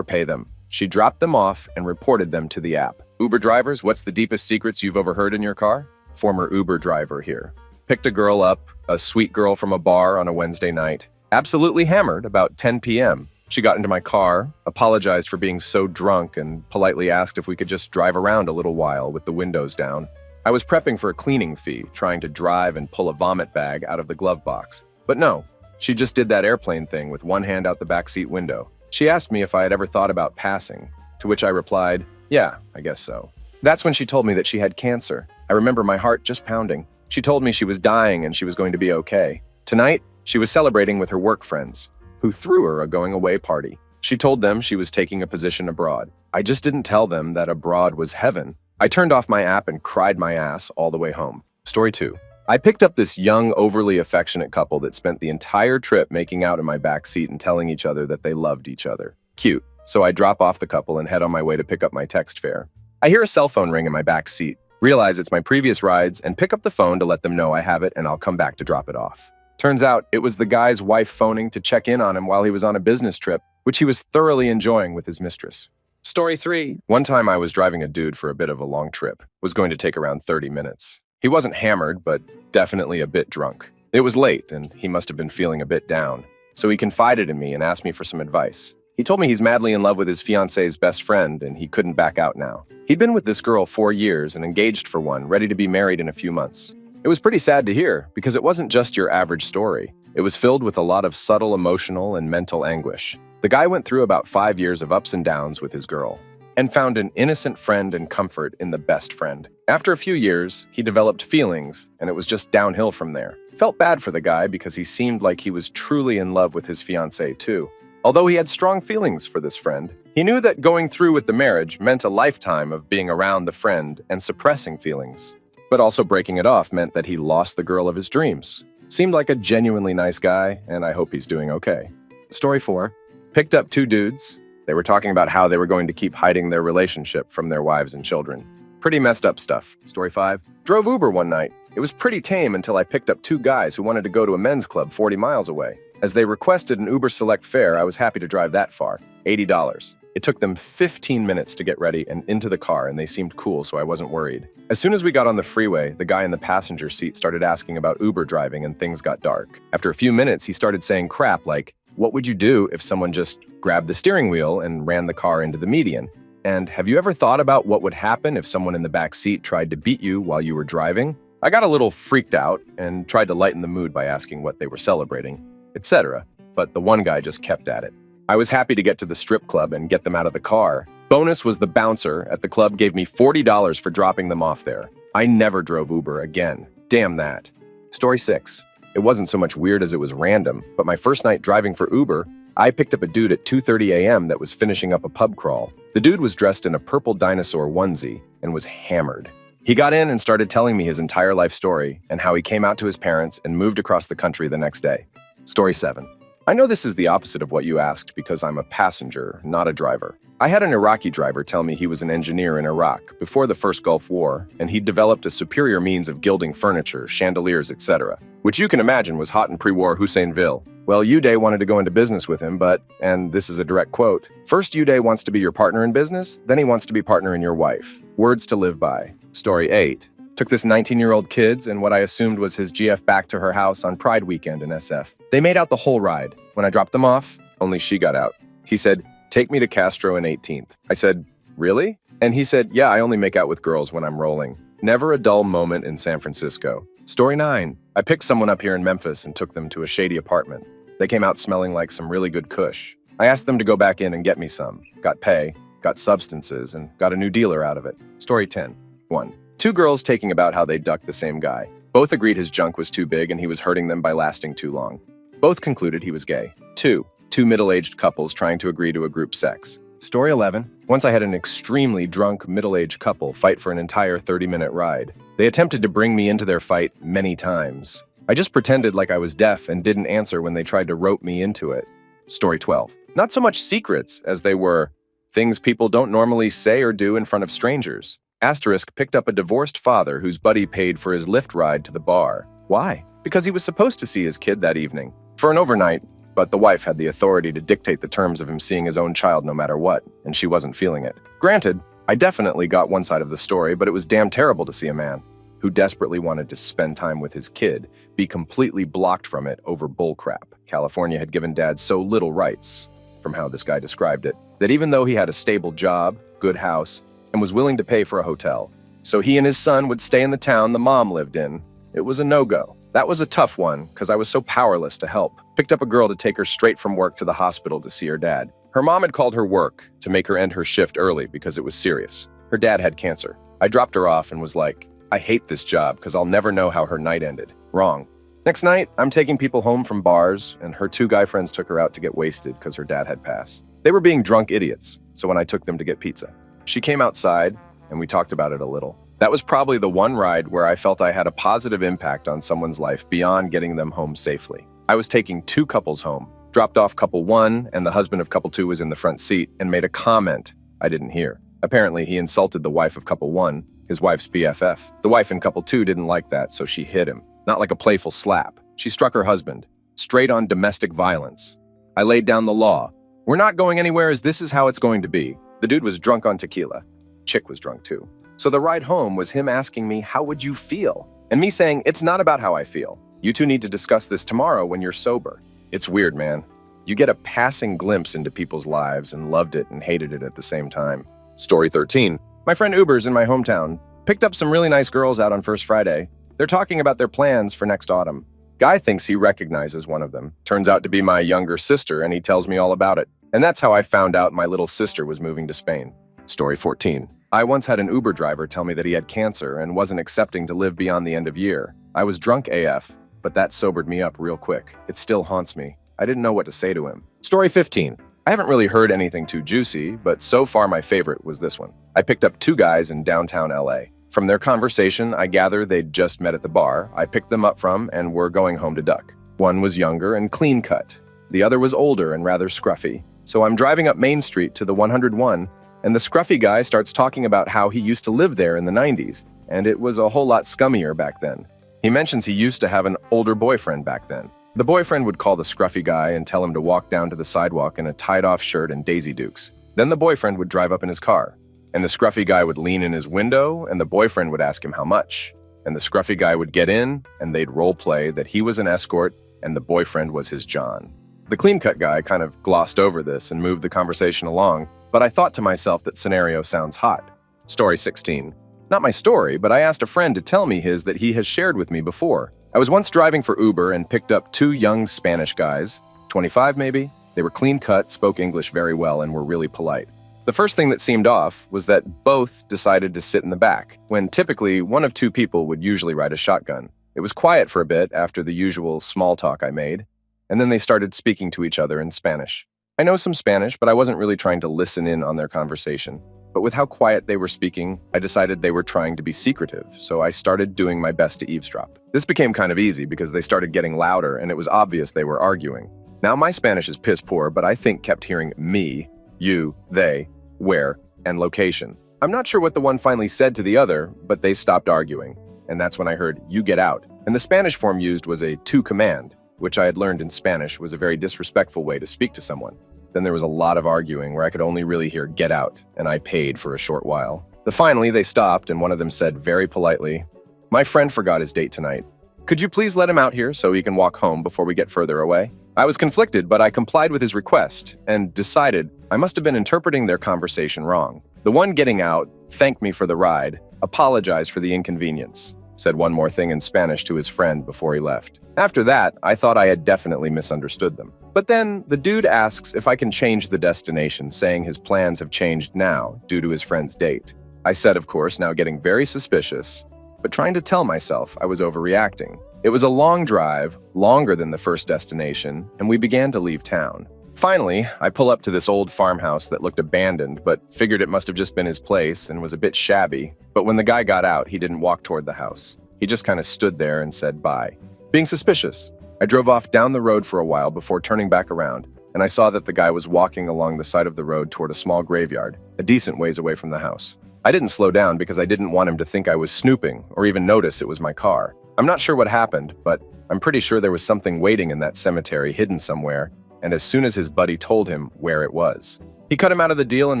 pay them. She dropped them off and reported them to the app. Uber drivers, what's the deepest secrets you've overheard in your car? Former Uber driver here. Picked a girl up, a sweet girl from a bar on a Wednesday night. Absolutely hammered about 10 p.m. She got into my car, apologized for being so drunk, and politely asked if we could just drive around a little while with the windows down. I was prepping for a cleaning fee, trying to drive and pull a vomit bag out of the glove box. But no, she just did that airplane thing with one hand out the backseat window. She asked me if I had ever thought about passing, to which I replied, "Yeah, I guess so." That's when she told me that she had cancer. I remember my heart just pounding. She told me she was dying and she was going to be okay. Tonight, she was celebrating with her work friends, who threw her a going-away party. She told them she was taking a position abroad. I just didn't tell them that abroad was heaven. I turned off my app and cried my ass all the way home. Story 2. I picked up this young, overly affectionate couple that spent the entire trip making out in my back seat and telling each other that they loved each other. Cute. So I drop off the couple and head on my way to pick up my text fare. I hear a cell phone ring in my back seat, realize it's my previous rides, and pick up the phone to let them know I have it and I'll come back to drop it off. Turns out it was the guy's wife phoning to check in on him while he was on a business trip, which he was thoroughly enjoying with his mistress. Story 3. One time I was driving a dude for a bit of a long trip. Was going to take around 30 minutes. He wasn't hammered, but definitely a bit drunk. It was late, and he must have been feeling a bit down. So he confided in me and asked me for some advice. He told me he's madly in love with his fiance's best friend, and he couldn't back out now. He'd been with this girl 4 years and engaged for one, ready to be married in a few months. It was pretty sad to hear, because it wasn't just your average story. It was filled with a lot of subtle emotional and mental anguish. The guy went through about 5 years of ups and downs with his girl, and found an innocent friend and comfort in the best friend. After a few years, he developed feelings, and it was just downhill from there. Felt bad for the guy because he seemed like he was truly in love with his fiancée too. Although he had strong feelings for this friend, he knew that going through with the marriage meant a lifetime of being around the friend and suppressing feelings. But also breaking it off meant that he lost the girl of his dreams. Seemed like a genuinely nice guy, and I hope he's doing okay. Story 4. Picked up 2 dudes. They were talking about how they were going to keep hiding their relationship from their wives and children. Pretty messed up stuff. Story 5. Drove Uber one night. It was pretty tame until I picked up 2 guys who wanted to go to a men's club 40 miles away. As they requested an Uber Select fare, I was happy to drive that far, $80. It took them 15 minutes to get ready and into the car, and they seemed cool, so I wasn't worried. As soon as we got on the freeway, the guy in the passenger seat started asking about Uber driving, and things got dark. After a few minutes, he started saying crap like, "What would you do if someone just grabbed the steering wheel and ran the car into the median? And have you ever thought about what would happen if someone in the back seat tried to beat you while you were driving?" I got a little freaked out and tried to lighten the mood by asking what they were celebrating, etc., but the one guy just kept at it. I was happy to get to the strip club and get them out of the car. Bonus was the bouncer at the club gave me $40 for dropping them off there. I never drove Uber again. Damn that. Story 6. It wasn't so much weird as it was random, but my first night driving for Uber, I picked up a dude at 2:30 a.m. that was finishing up a pub crawl. The dude was dressed in a purple dinosaur onesie and was hammered. He got in and started telling me his entire life story and how he came out to his parents and moved across the country the next day. Story 7. I know this is the opposite of what you asked because I'm a passenger, not a driver. I had an Iraqi driver tell me he was an engineer in Iraq before the first Gulf War, and he'd developed a superior means of gilding furniture, chandeliers, etc., which you can imagine was hot in pre-war Husseinville. Well, Uday wanted to go into business with him, but, and this is a direct quote, "First Uday wants to be your partner in business, then he wants to be partner in your wife. Words to live by." Story 8. Took this 19-year-old kid's and what I assumed was his GF back to her house on Pride weekend in SF. They made out the whole ride. When I dropped them off, only she got out. He said, "Take me to Castro and 18th. I said, "Really?" And he said, "Yeah, I only make out with girls when I'm rolling." Never a dull moment in San Francisco. Story 9. I picked someone up here in Memphis and took them to a shady apartment. They came out smelling like some really good kush. I asked them to go back in and get me some. Got pay, got substances, and got a new dealer out of it. Story 10. 1. 2 girls taking about how they ducked the same guy. Both agreed his junk was too big and he was hurting them by lasting too long. Both concluded he was gay. 2. 2 middle-aged couples trying to agree to a group sex. Story 11. Once I had an extremely drunk middle-aged couple fight for an entire 30-minute ride. They attempted to bring me into their fight many times. I just pretended like I was deaf and didn't answer when they tried to rope me into it. Story 12. Not so much secrets as they were things people don't normally say or do in front of strangers. Asterisk picked up a divorced father whose buddy paid for his Lyft ride to the bar. Why? Because he was supposed to see his kid that evening. For an overnight, but the wife had the authority to dictate the terms of him seeing his own child no matter what, and she wasn't feeling it. Granted, I definitely got one side of the story, but it was damn terrible to see a man who desperately wanted to spend time with his kid be completely blocked from it over bullcrap. California had given dad so little rights, from how this guy described it, that even though he had a stable job, good house, and was willing to pay for a hotel, so he and his son would stay in the town the mom lived in, it was a no-go. That was a tough one, because I was so powerless to help. Picked up a girl to take her straight from work to the hospital to see her dad. Her mom had called her work to make her end her shift early because it was serious. Her dad had cancer. I dropped her off and was like, I hate this job because I'll never know how her night ended. Wrong. Next night, I'm taking people home from bars, and her 2 guy friends took her out to get wasted because her dad had passed. They were being drunk idiots, so when I took them to get pizza. She came outside, and we talked about it a little. That was probably the one ride where I felt I had a positive impact on someone's life beyond getting them home safely. I was taking 2 couples home, dropped off couple 1, and the husband of couple 2 was in the front seat and made a comment I didn't hear. Apparently, he insulted the wife of couple 1, his wife's BFF. The wife in couple 2 didn't like that, so she hit him. Not like a playful slap. She struck her husband, straight on domestic violence. I laid down the law. We're not going anywhere as this is how it's going to be. The dude was drunk on tequila. Chick was drunk too. So the ride home was him asking me, how would you feel? And me saying, it's not about how I feel. You 2 need to discuss this tomorrow when you're sober. It's weird, man. You get a passing glimpse into people's lives and loved it and hated it at the same time. Story 13. My friend Uber's in my hometown. Picked up some really nice girls out on First Friday. They're talking about their plans for next autumn. Guy thinks he recognizes one of them. Turns out to be my younger sister, and he tells me all about it. And that's how I found out my little sister was moving to Spain. Story 14. I once had an Uber driver tell me that he had cancer and wasn't accepting to live beyond the end of year. I was drunk AF, but that sobered me up real quick. It still haunts me. I didn't know what to say to him. Story 15. I haven't really heard anything too juicy, but so far my favorite was this one. I picked up two guys in downtown LA. From their conversation, I gather they'd just met at the bar I picked them up from and were going home to duck. One was younger and clean-cut. The other was older and rather scruffy. So I'm driving up Main Street to the 101, and the scruffy guy starts talking about how he used to live there in the 90s, and it was a whole lot scummier back then. He mentions he used to have an older boyfriend back then. The boyfriend would call the scruffy guy and tell him to walk down to the sidewalk in a tied-off shirt and Daisy Dukes. Then the boyfriend would drive up in his car, and the scruffy guy would lean in his window, and the boyfriend would ask him how much. And the scruffy guy would get in, and they'd role-play that he was an escort and the boyfriend was his John. The clean-cut guy kind of glossed over this and moved the conversation along, but I thought to myself that scenario sounds hot. Story 16. Not my story, but I asked a friend to tell me his that he has shared with me before. I was once driving for Uber and picked up two young Spanish guys, 25 maybe. They were clean-cut, spoke English very well, and were really polite. The first thing that seemed off was that both decided to sit in the back, when typically one of two people would usually ride a shotgun. It was quiet for a bit after the usual small talk I made, and then they started speaking to each other in Spanish. I know some Spanish, but I wasn't really trying to listen in on their conversation. But with how quiet they were speaking, I decided they were trying to be secretive, so I started doing my best to eavesdrop. This became kind of easy because they started getting louder and it was obvious they were arguing. Now my Spanish is piss poor, but I think kept hearing me, you, they, where, and location. I'm not sure what the one finally said to the other, but they stopped arguing. And that's when I heard, you get out. And the Spanish form used was a to command, which I had learned in Spanish was a very disrespectful way to speak to someone. Then there was a lot of arguing where I could only really hear get out, and I paid for a short while. Finally, they stopped, and one of them said very politely, my friend forgot his date tonight. Could you please let him out here so he can walk home before we get further away? I was conflicted, but I complied with his request and decided I must have been interpreting their conversation wrong. The one getting out thanked me for the ride, apologized for the inconvenience, said one more thing in Spanish to his friend before he left. After that, I thought I had definitely misunderstood them. But then, the dude asks if I can change the destination, saying his plans have changed now due to his friend's date. I said, of course, now getting very suspicious, but trying to tell myself I was overreacting. It was a long drive, longer than the first destination, and we began to leave town. Finally, I pull up to this old farmhouse that looked abandoned, but figured it must have just been his place and was a bit shabby. But when the guy got out, he didn't walk toward the house. He just kind of stood there and said bye. Being suspicious, I drove off down the road for a while before turning back around, and I saw that the guy was walking along the side of the road toward a small graveyard, a decent ways away from the house. I didn't slow down because I didn't want him to think I was snooping or even notice it was my car. I'm not sure what happened, but I'm pretty sure there was something waiting in that cemetery hidden somewhere, and as soon as his buddy told him where it was, he cut him out of the deal and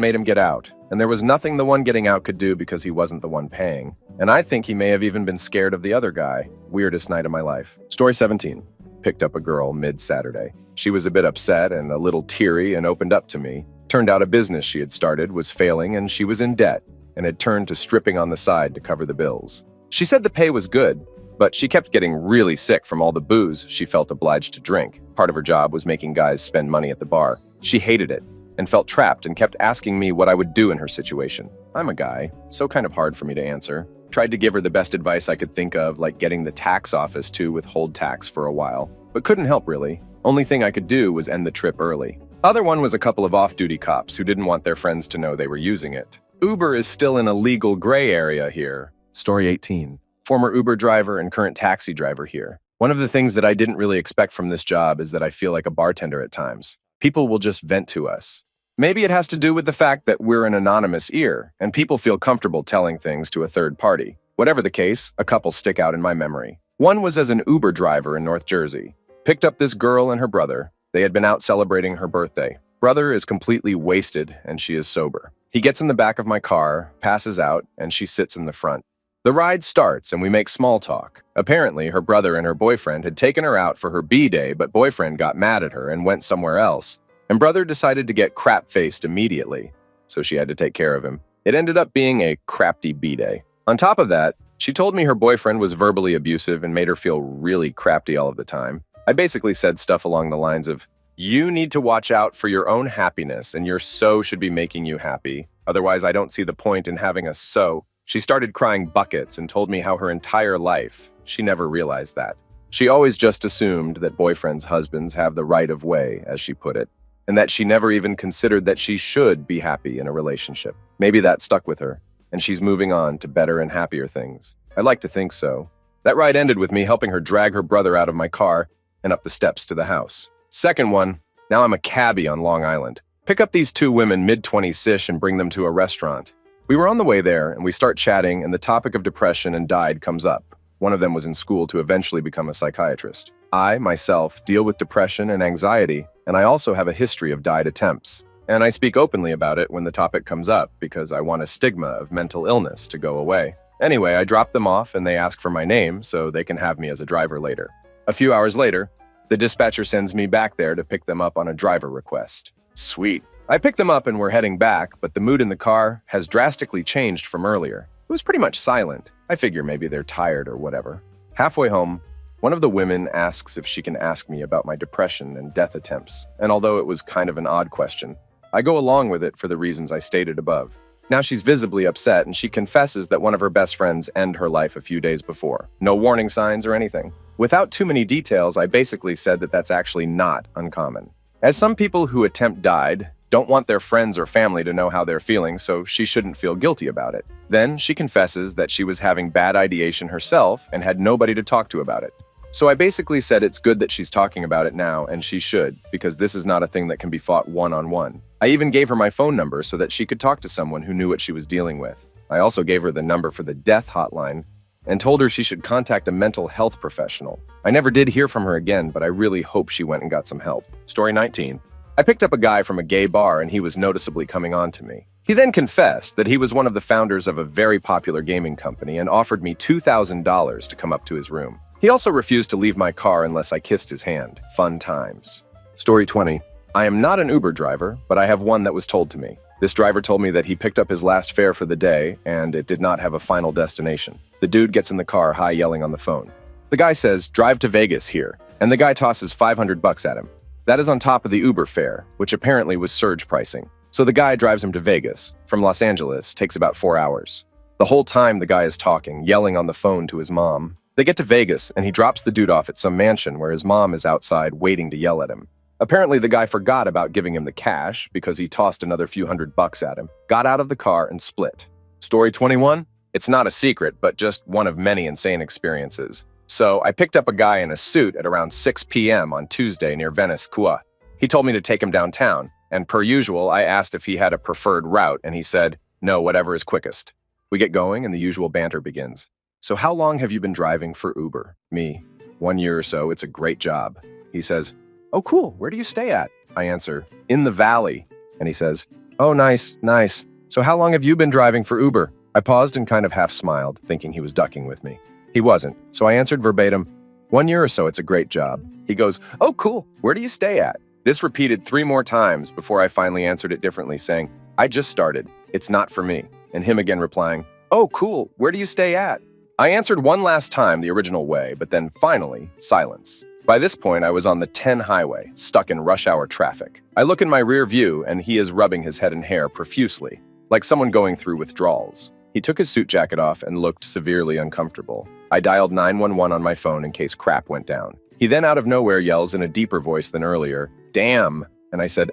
made him get out, and there was nothing the one getting out could do because he wasn't the one paying. And I think he may have even been scared of the other guy. Weirdest night of my life. Story 17. Picked up a girl mid-Saturday. She was a bit upset and a little teary and opened up to me. Turned out a business she had started was failing and she was in debt and had turned to stripping on the side to cover the bills. She said the pay was good, but she kept getting really sick from all the booze she felt obliged to drink. Part of her job was making guys spend money at the bar. She hated it and felt trapped and kept asking me what I would do in her situation. I'm a guy, so kind of hard for me to answer. Tried to give her the best advice I could think of, like getting the tax office to withhold tax for a while, but couldn't help really. Only thing I could do was end the trip early. Other one was a couple of off-duty cops who didn't want their friends to know they were using it. Uber is still in a legal gray area here. Story 18. Former Uber driver and current taxi driver here. One of the things that I didn't really expect from this job is that I feel like a bartender at times. People will just vent to us. Maybe it has to do with the fact that we're an anonymous ear, and people feel comfortable telling things to a third party. Whatever the case, a couple stick out in my memory. One was as an Uber driver in North Jersey. Picked up this girl and her brother. They had been out celebrating her birthday. Brother is completely wasted, and she is sober. He gets in the back of my car, passes out, and she sits in the front. The ride starts, and we make small talk. Apparently, her brother and her boyfriend had taken her out for her B-day, but boyfriend got mad at her and went somewhere else. And brother decided to get crap-faced immediately, so she had to take care of him. It ended up being a crafty B-day. On top of that, she told me her boyfriend was verbally abusive and made her feel really crafty all of the time. I basically said stuff along the lines of, you need to watch out for your own happiness and your so should be making you happy. Otherwise, I don't see the point in having a so. She started crying buckets and told me how her entire life, she never realized that. She always just assumed that boyfriends' husbands have the right of way, as she put it. and that she never even considered that she should be happy in a relationship. Maybe that stuck with her, and she's moving on to better and happier things. I'd like to think so. That ride ended with me helping her drag her brother out of my car and up the steps to the house. Second one, now I'm a cabbie on Long Island. Pick up these two women mid-20s-ish and bring them to a restaurant. We were on the way there, and we start chatting, and the topic of depression and died comes up. One of them was in school to eventually become a psychiatrist. I, myself, deal with depression and anxiety, and I also have a history of died attempts. And I speak openly about it when the topic comes up because I want a stigma of mental illness to go away. Anyway, I drop them off and they ask for my name so they can have me as a driver later. A few hours later, the dispatcher sends me back there to pick them up on a driver request. Sweet. I pick them up and we're heading back, but the mood in the car has drastically changed from earlier. It was pretty much silent. I figure maybe they're tired or whatever. Halfway home, one of the women asks if she can ask me about my depression and death attempts, and although it was kind of an odd question, I go along with it for the reasons I stated above. Now she's visibly upset, and she confesses that one of her best friends ended her life a few days before. No warning signs or anything. Without too many details, I basically said that that's actually not uncommon. As some people who attempt died don't want their friends or family to know how they're feeling, so she shouldn't feel guilty about it. Then she confesses that she was having bad ideation herself and had nobody to talk to about it. So I basically said it's good that she's talking about it now, and she should, because this is not a thing that can be fought one-on-one. I even gave her my phone number so that she could talk to someone who knew what she was dealing with. I also gave her the number for the death hotline and told her she should contact a mental health professional. I never did hear from her again, but I really hope she went and got some help. Story 19. I picked up a guy from a gay bar and he was noticeably coming on to me. He then confessed that he was one of the founders of a very popular gaming company and offered me $2,000 to come up to his room. He also refused to leave my car unless I kissed his hand. Fun times. Story 20. I am not an Uber driver, but I have one that was told to me. This driver told me that he picked up his last fare for the day and it did not have a final destination. The dude gets in the car, high yelling on the phone. The guy says, "Drive to Vegas here," and the guy tosses $500 at him. That is on top of the Uber fare, which apparently was surge pricing. So the guy drives him to Vegas. From Los Angeles, takes about 4 hours. The whole time the guy is talking, yelling on the phone to his mom. They get to Vegas, and he drops the dude off at some mansion where his mom is outside waiting to yell at him. Apparently, the guy forgot about giving him the cash because he tossed another few $100 at him, got out of the car, and split. Story 21? It's not a secret, but just one of many insane experiences. So, I picked up a guy in a suit at around 6 p.m. on Tuesday near Venice, Cua. He told me to take him downtown, and per usual, I asked if he had a preferred route, and he said, "No, whatever is quickest." We get going, and the usual banter begins. "So how long have you been driving for Uber?" Me. "1 year or so, it's a great job." He says, "Oh, cool, where do you stay at?" I answer, "In the valley." And he says, "Oh, nice, nice. So how long have you been driving for Uber?" I paused and kind of half smiled, thinking he was ducking with me. He wasn't, so I answered verbatim, "1 year or so, it's a great job." He goes, "Oh, cool, where do you stay at?" This repeated 3 more times before I finally answered it differently, saying, "I just started, it's not for me." And him again replying, "Oh, cool, where do you stay at?" I answered one last time the original way, but then finally, silence. By this point, I was on the 10 highway, stuck in rush hour traffic. I look in my rear view, and he is rubbing his head and hair profusely, like someone going through withdrawals. He took his suit jacket off and looked severely uncomfortable. I dialed 911 on my phone in case crap went down. He then out of nowhere yells in a deeper voice than earlier, "Damn!" And I said,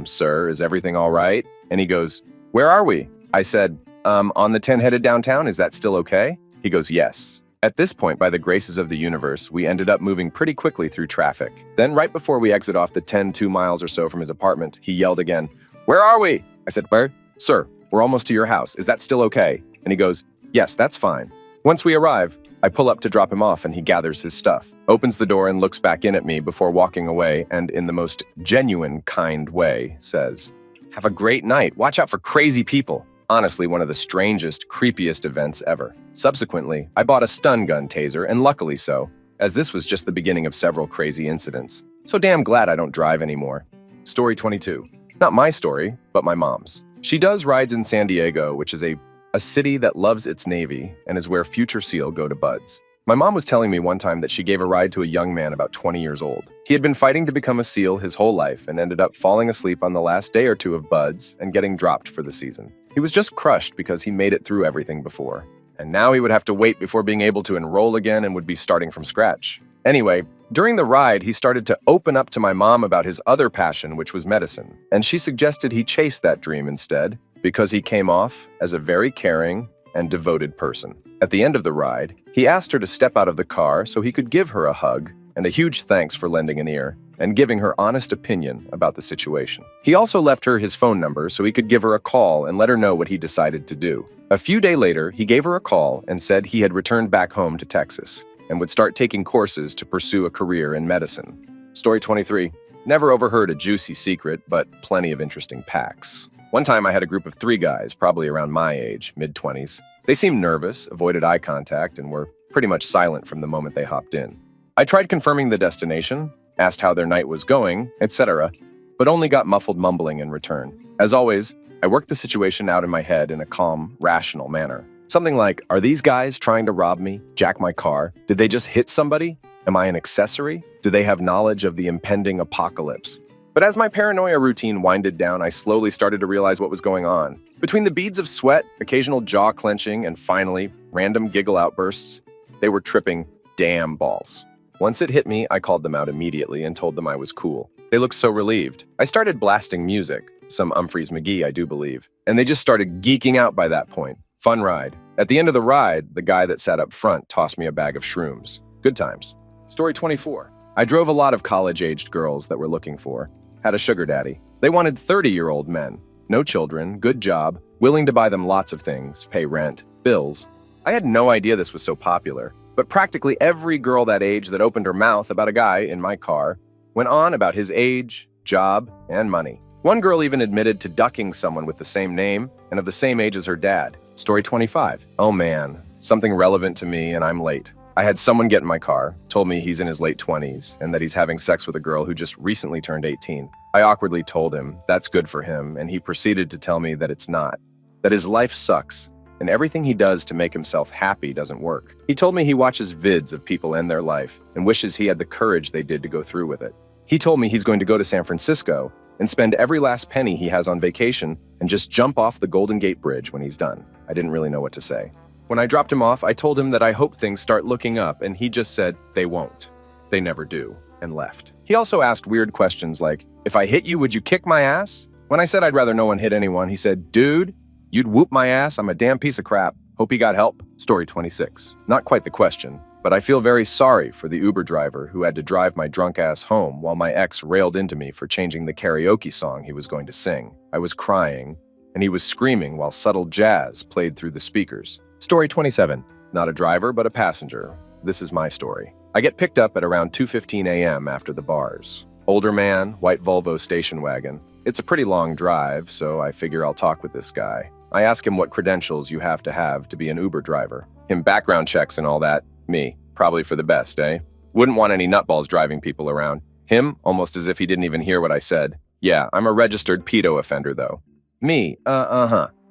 "Sir, is everything all right?" And he goes, "Where are we?" I said, "On the 10 headed downtown, is that still okay?" He goes, "Yes." At this point, by the graces of the universe, we ended up moving pretty quickly through traffic. Then right before we exit off the 2 miles or so from his apartment, he yelled again, "Where are we?" I said, "Where?" "Sir, we're almost to your house. Is that still okay?" And he goes, "Yes, that's fine." Once we arrive, I pull up to drop him off and he gathers his stuff, opens the door and looks back in at me before walking away and in the most genuine, kind way says, "Have a great night. Watch out for crazy people." Honestly, one of the strangest, creepiest events ever. Subsequently, I bought a stun gun taser, and luckily so, as this was just the beginning of several crazy incidents. So damn glad I don't drive anymore. Story 22. Not my story, but my mom's. She does rides in San Diego, which is a city that loves its Navy and is where future SEAL go to buds. My mom was telling me one time that she gave a ride to a young man about 20 years old. He had been fighting to become a SEAL his whole life and ended up falling asleep on the last day or 2 of buds and getting dropped for the season. He was just crushed because he made it through everything before. And now he would have to wait before being able to enroll again and would be starting from scratch. Anyway, During the ride, he started to open up to my mom about his other passion, which was medicine, and she suggested he chase that dream instead because he came off as a very caring and devoted person. At the end of the ride, he asked her to step out of the car so he could give her a hug and a huge thanks for lending an ear and giving her honest opinion about the situation. He also left her his phone number so he could give her a call and let her know what he decided to do. A few days later, he gave her a call and said he had returned back home to Texas and would start taking courses to pursue a career in medicine. Story 23. Never overheard a juicy secret, but plenty of interesting packs. One time I had a group of 3 guys, probably around my age, mid-20s. They seemed nervous, avoided eye contact, and were pretty much silent from the moment they hopped in. I tried confirming the destination, asked how their night was going, etc., but only got muffled mumbling in return. As always, I worked the situation out in my head in a calm, rational manner. Something like, are these guys trying to rob me, jack my car? Did they just hit somebody? Am I an accessory? Do they have knowledge of the impending apocalypse? But as my paranoia routine winded down, I slowly started to realize what was going on. Between the beads of sweat, occasional jaw clenching, and finally, random giggle outbursts, they were tripping damn balls. Once it hit me, I called them out immediately and told them I was cool. They looked so relieved. I started blasting music, some Humphreys McGee, I do believe, and they just started geeking out by that point. Fun ride. At the end of the ride, the guy that sat up front tossed me a bag of shrooms. Good times. Story 24. I drove a lot of college-aged girls that were looking for. Had a sugar daddy. They wanted 30-year-old men. No children, good job, willing to buy them lots of things, pay rent, bills. I had no idea this was so popular, but practically every girl that age that opened her mouth about a guy in my car went on about his age, job, and money. One girl even admitted to ducking someone with the same name and of the same age as her dad. Story 25. Oh man, something relevant to me and I'm late. I had someone get in my car, told me he's in his late 20s and that he's having sex with a girl who just recently turned 18. I awkwardly told him that's good for him, and he proceeded to tell me that it's not, that his life sucks, and everything he does to make himself happy doesn't work. He told me he watches vids of people end their life and wishes he had the courage they did to go through with it. He told me he's going to go to San Francisco and spend every last penny he has on vacation and just jump off the Golden Gate Bridge when he's done. I didn't really know what to say. When I dropped him off, I told him that I hope things start looking up, and he just said, they won't. They never do, and left. He also asked weird questions like, if I hit you, would you kick my ass? When I said I'd rather no one hit anyone, he said, dude, you'd whoop my ass, I'm a damn piece of crap. Hope he got help. Story 26. Not quite the question, but I feel very sorry for the Uber driver who had to drive my drunk ass home while my ex railed into me for changing the karaoke song he was going to sing. I was crying, and he was screaming while subtle jazz played through the speakers. Story 27. Not a driver, but a passenger. This is my story. I get picked up at around 2:15 a.m. after the bars. Older man, white Volvo station wagon. It's a pretty long drive, so I figure I'll talk with this guy. I ask him what credentials you have to be an Uber driver. Him background checks and all that. Me. Probably for the best, eh? Wouldn't want any nutballs driving people around. Him, almost as if he didn't even hear what I said. Yeah, I'm a registered pedo offender, though. Me.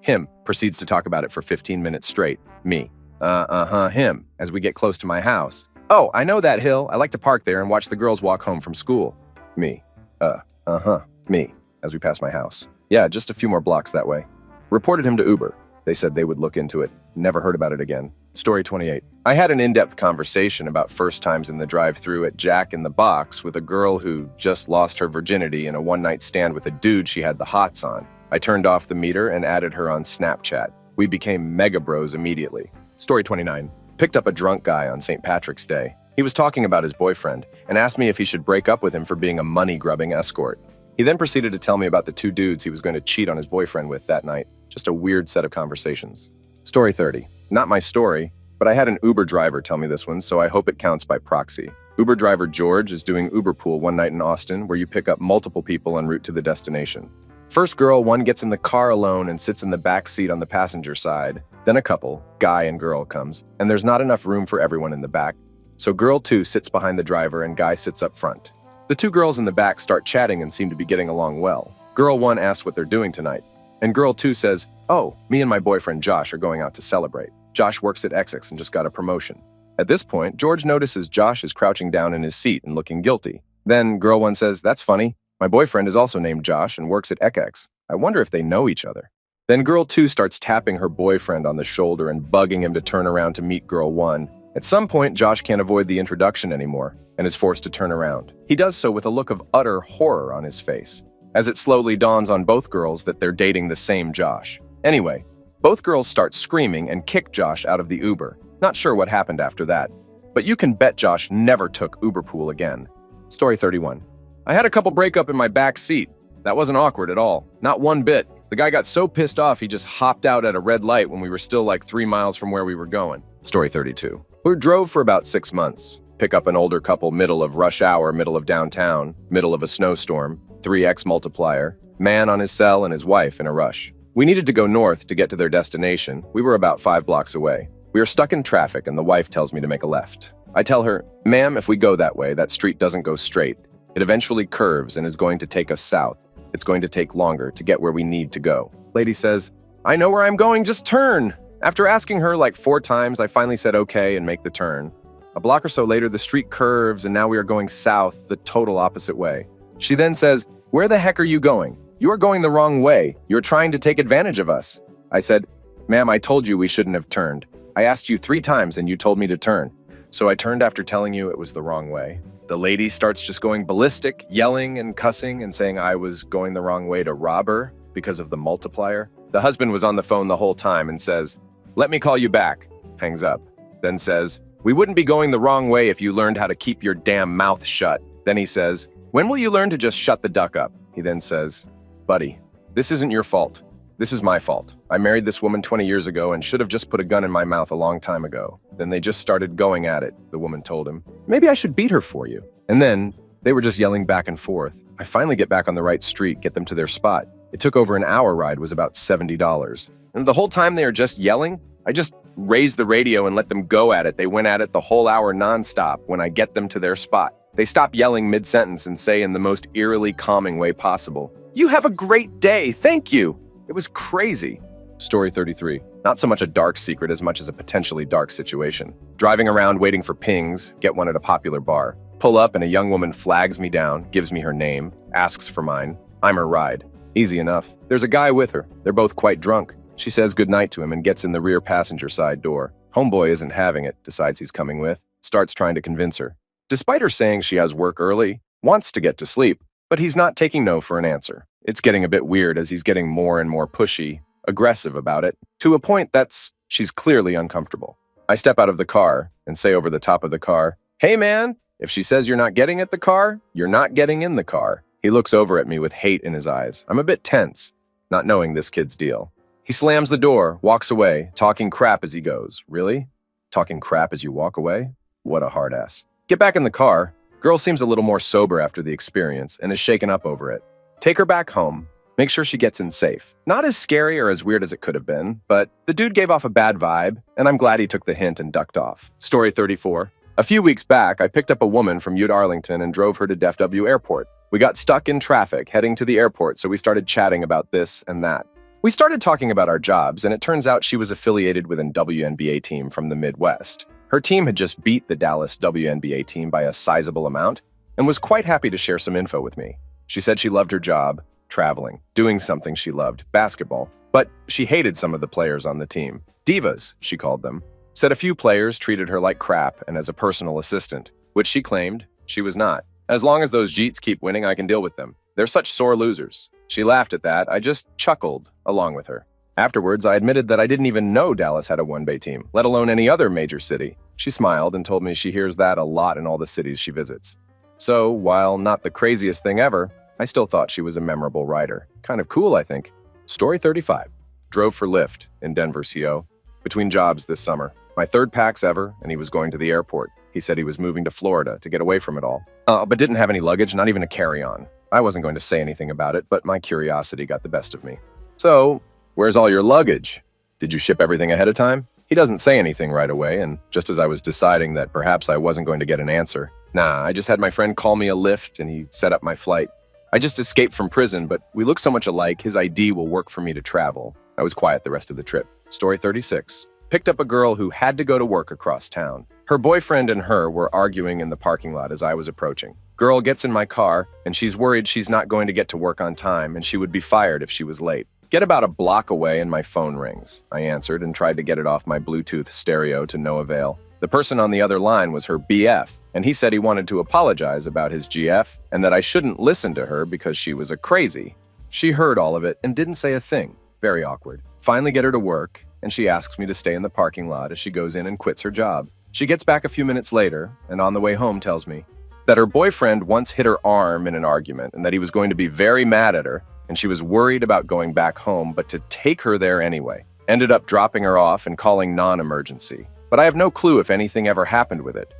Him proceeds to talk about it for 15 minutes straight. Me. Him, as we get close to my house. Oh, I know that hill. I like to park there and watch the girls walk home from school. Me. Me, as we pass my house. Yeah, just a few more blocks that way. Reported him to Uber. They said they would look into it. Never heard about it again. Story 28. I had an in-depth conversation about first times in the drive-thru at Jack in the Box with a girl who just lost her virginity in a one-night stand with a dude she had the hots on. I turned off the meter and added her on Snapchat. We became mega bros immediately. Story 29. Picked up a drunk guy on St. Patrick's Day. He was talking about his boyfriend and asked me if he should break up with him for being a money-grubbing escort. He then proceeded to tell me about the 2 dudes he was going to cheat on his boyfriend with that night. Just a weird set of conversations. Story 30. Not my story, but I had an Uber driver tell me this one, so I hope it counts by proxy. Uber driver George is doing Uber Pool one night in Austin where you pick up multiple people en route to the destination. First girl 1 gets in the car alone and sits in the back seat on the passenger side. Then a couple, guy and girl, comes, and there's not enough room for everyone in the back. So girl 2 sits behind the driver and guy sits up front. The 2 girls in the back start chatting and seem to be getting along well. Girl 1 asks what they're doing tonight, and girl 2 says, oh, me and my boyfriend Josh are going out to celebrate. Josh works at XX and just got a promotion. At this point, George notices Josh is crouching down in his seat and looking guilty. Then girl 1 says, that's funny. My boyfriend is also named Josh and works at XX. I wonder if they know each other. Then girl 2 starts tapping her boyfriend on the shoulder and bugging him to turn around to meet girl 1, At some point, Josh can't avoid the introduction anymore and is forced to turn around. He does so with a look of utter horror on his face, as it slowly dawns on both girls that they're dating the same Josh. Anyway, both girls start screaming and kick Josh out of the Uber. Not sure what happened after that, but you can bet Josh never took Uber Pool again. Story 31. I had a couple breakup in my back seat. That wasn't awkward at all. Not one bit. The guy got so pissed off he just hopped out at a red light when we were still like 3 miles from where we were going. Story 32. We drove for about 6 months. Pick up an older couple, middle of rush hour, middle of downtown, middle of a snowstorm, 3x multiplier, man on his cell and his wife in a rush. We needed to go north to get to their destination. We were about 5 blocks away. We are stuck in traffic and the wife tells me to make a left. I tell her, ma'am, if we go that way, that street doesn't go straight. It eventually curves and is going to take us south. It's going to take longer to get where we need to go. Lady says, I know where I'm going, just turn. After asking her like 4 times, I finally said okay and make the turn. A block or so later, the street curves and now we are going south the total opposite way. She then says, where the heck are you going? You are going the wrong way. You're trying to take advantage of us. I said, ma'am, I told you we shouldn't have turned. I asked you 3 times and you told me to turn. So I turned after telling you it was the wrong way. The lady starts just going ballistic, yelling and cussing and saying I was going the wrong way to rob her because of the multiplier. The husband was on the phone the whole time and says, let me call you back. Hangs up. Then says, we wouldn't be going the wrong way if you learned how to keep your damn mouth shut. Then he says, when will you learn to just shut the duck up? He then says, buddy, this isn't your fault. This is my fault. I married this woman 20 years ago and should have just put a gun in my mouth a long time ago. Then they just started going at it, the woman told him. Maybe I should beat her for you. And then they were just yelling back and forth. I finally get back on the right street, get them to their spot. It took over an hour ride, was about $70. And the whole time they are just yelling, I just raised the radio and let them go at it. They went at it the whole hour nonstop when I get them to their spot. They stop yelling mid-sentence and say in the most eerily calming way possible, you have a great day, thank you. It was crazy. Story 33. Not so much a dark secret as much as a potentially dark situation. Driving around waiting for pings, get one at a popular bar. Pull up and a young woman flags me down, gives me her name, asks for mine. I'm her ride. Easy enough. There's a guy with her. They're both quite drunk. She says goodnight to him and gets in the rear passenger side door. Homeboy isn't having it, decides he's coming with, starts trying to convince her. Despite her saying she has work early, wants to get to sleep, but he's not taking no for an answer. It's getting a bit weird as he's getting more and more pushy, aggressive about it, to a point she's clearly uncomfortable. I step out of the car and say over the top of the car, hey man, if she says you're not getting at the car, you're not getting in the car. He looks over at me with hate in his eyes. I'm a bit tense, not knowing this kid's deal. He slams the door, walks away, talking crap as he goes. Really? Talking crap as you walk away? What a hard ass. Get back in the car. Girl seems a little more sober after the experience and is shaken up over it. Take her back home. Make sure she gets in safe. Not as scary or as weird as it could have been, but the dude gave off a bad vibe, and I'm glad he took the hint and ducked off. Story 34. A few weeks back, I picked up a woman from Ute Arlington and drove her to DFW Airport. We got stuck in traffic heading to the airport, so we started chatting about this and that. We started talking about our jobs, and it turns out she was affiliated with an WNBA team from the Midwest. Her team had just beat the Dallas WNBA team by a sizable amount and was quite happy to share some info with me. She said she loved her job, traveling, doing something she loved, basketball, but she hated some of the players on the team. Divas, she called them. Said a few players treated her like crap and as a personal assistant, which she claimed she was not. As long as those Jeets keep winning, I can deal with them. They're such sore losers. She laughed at that. I just chuckled along with her. Afterwards, I admitted that I didn't even know Dallas had a one-bay team, let alone any other major city. She smiled and told me she hears that a lot in all the cities she visits. So, while not the craziest thing ever, I still thought she was a memorable rider. Kind of cool, I think. Story 35. Drove for Lyft in Denver, CO. Between jobs this summer. My 3rd PAX ever, and he was going to the airport. He said he was moving to Florida to get away from it all. But didn't have any luggage, not even a carry-on. I wasn't going to say anything about it, but my curiosity got the best of me. So, where's all your luggage? Did you ship everything ahead of time? He doesn't say anything right away, and just as I was deciding that perhaps I wasn't going to get an answer, nah, I just had my friend call me a Lyft and he set up my flight. I just escaped from prison, but we look so much alike, his ID will work for me to travel. I was quiet the rest of the trip. Story 36. Picked up a girl who had to go to work across town. Her boyfriend and her were arguing in the parking lot as I was approaching. Girl gets in my car, and she's worried she's not going to get to work on time, and she would be fired if she was late. Get about a block away and my phone rings. I answered and tried to get it off my Bluetooth stereo to no avail. The person on the other line was her BF, and he said he wanted to apologize about his GF and that I shouldn't listen to her because she was a crazy. She heard all of it and didn't say a thing. Very awkward. Finally get her to work, and she asks me to stay in the parking lot as she goes in and quits her job. She gets back a few minutes later, and on the way home tells me that her boyfriend once hit her arm in an argument and that he was going to be very mad at her, and she was worried about going back home, but to take her there anyway. Ended up dropping her off and calling non-emergency. But I have no clue if anything ever happened with it.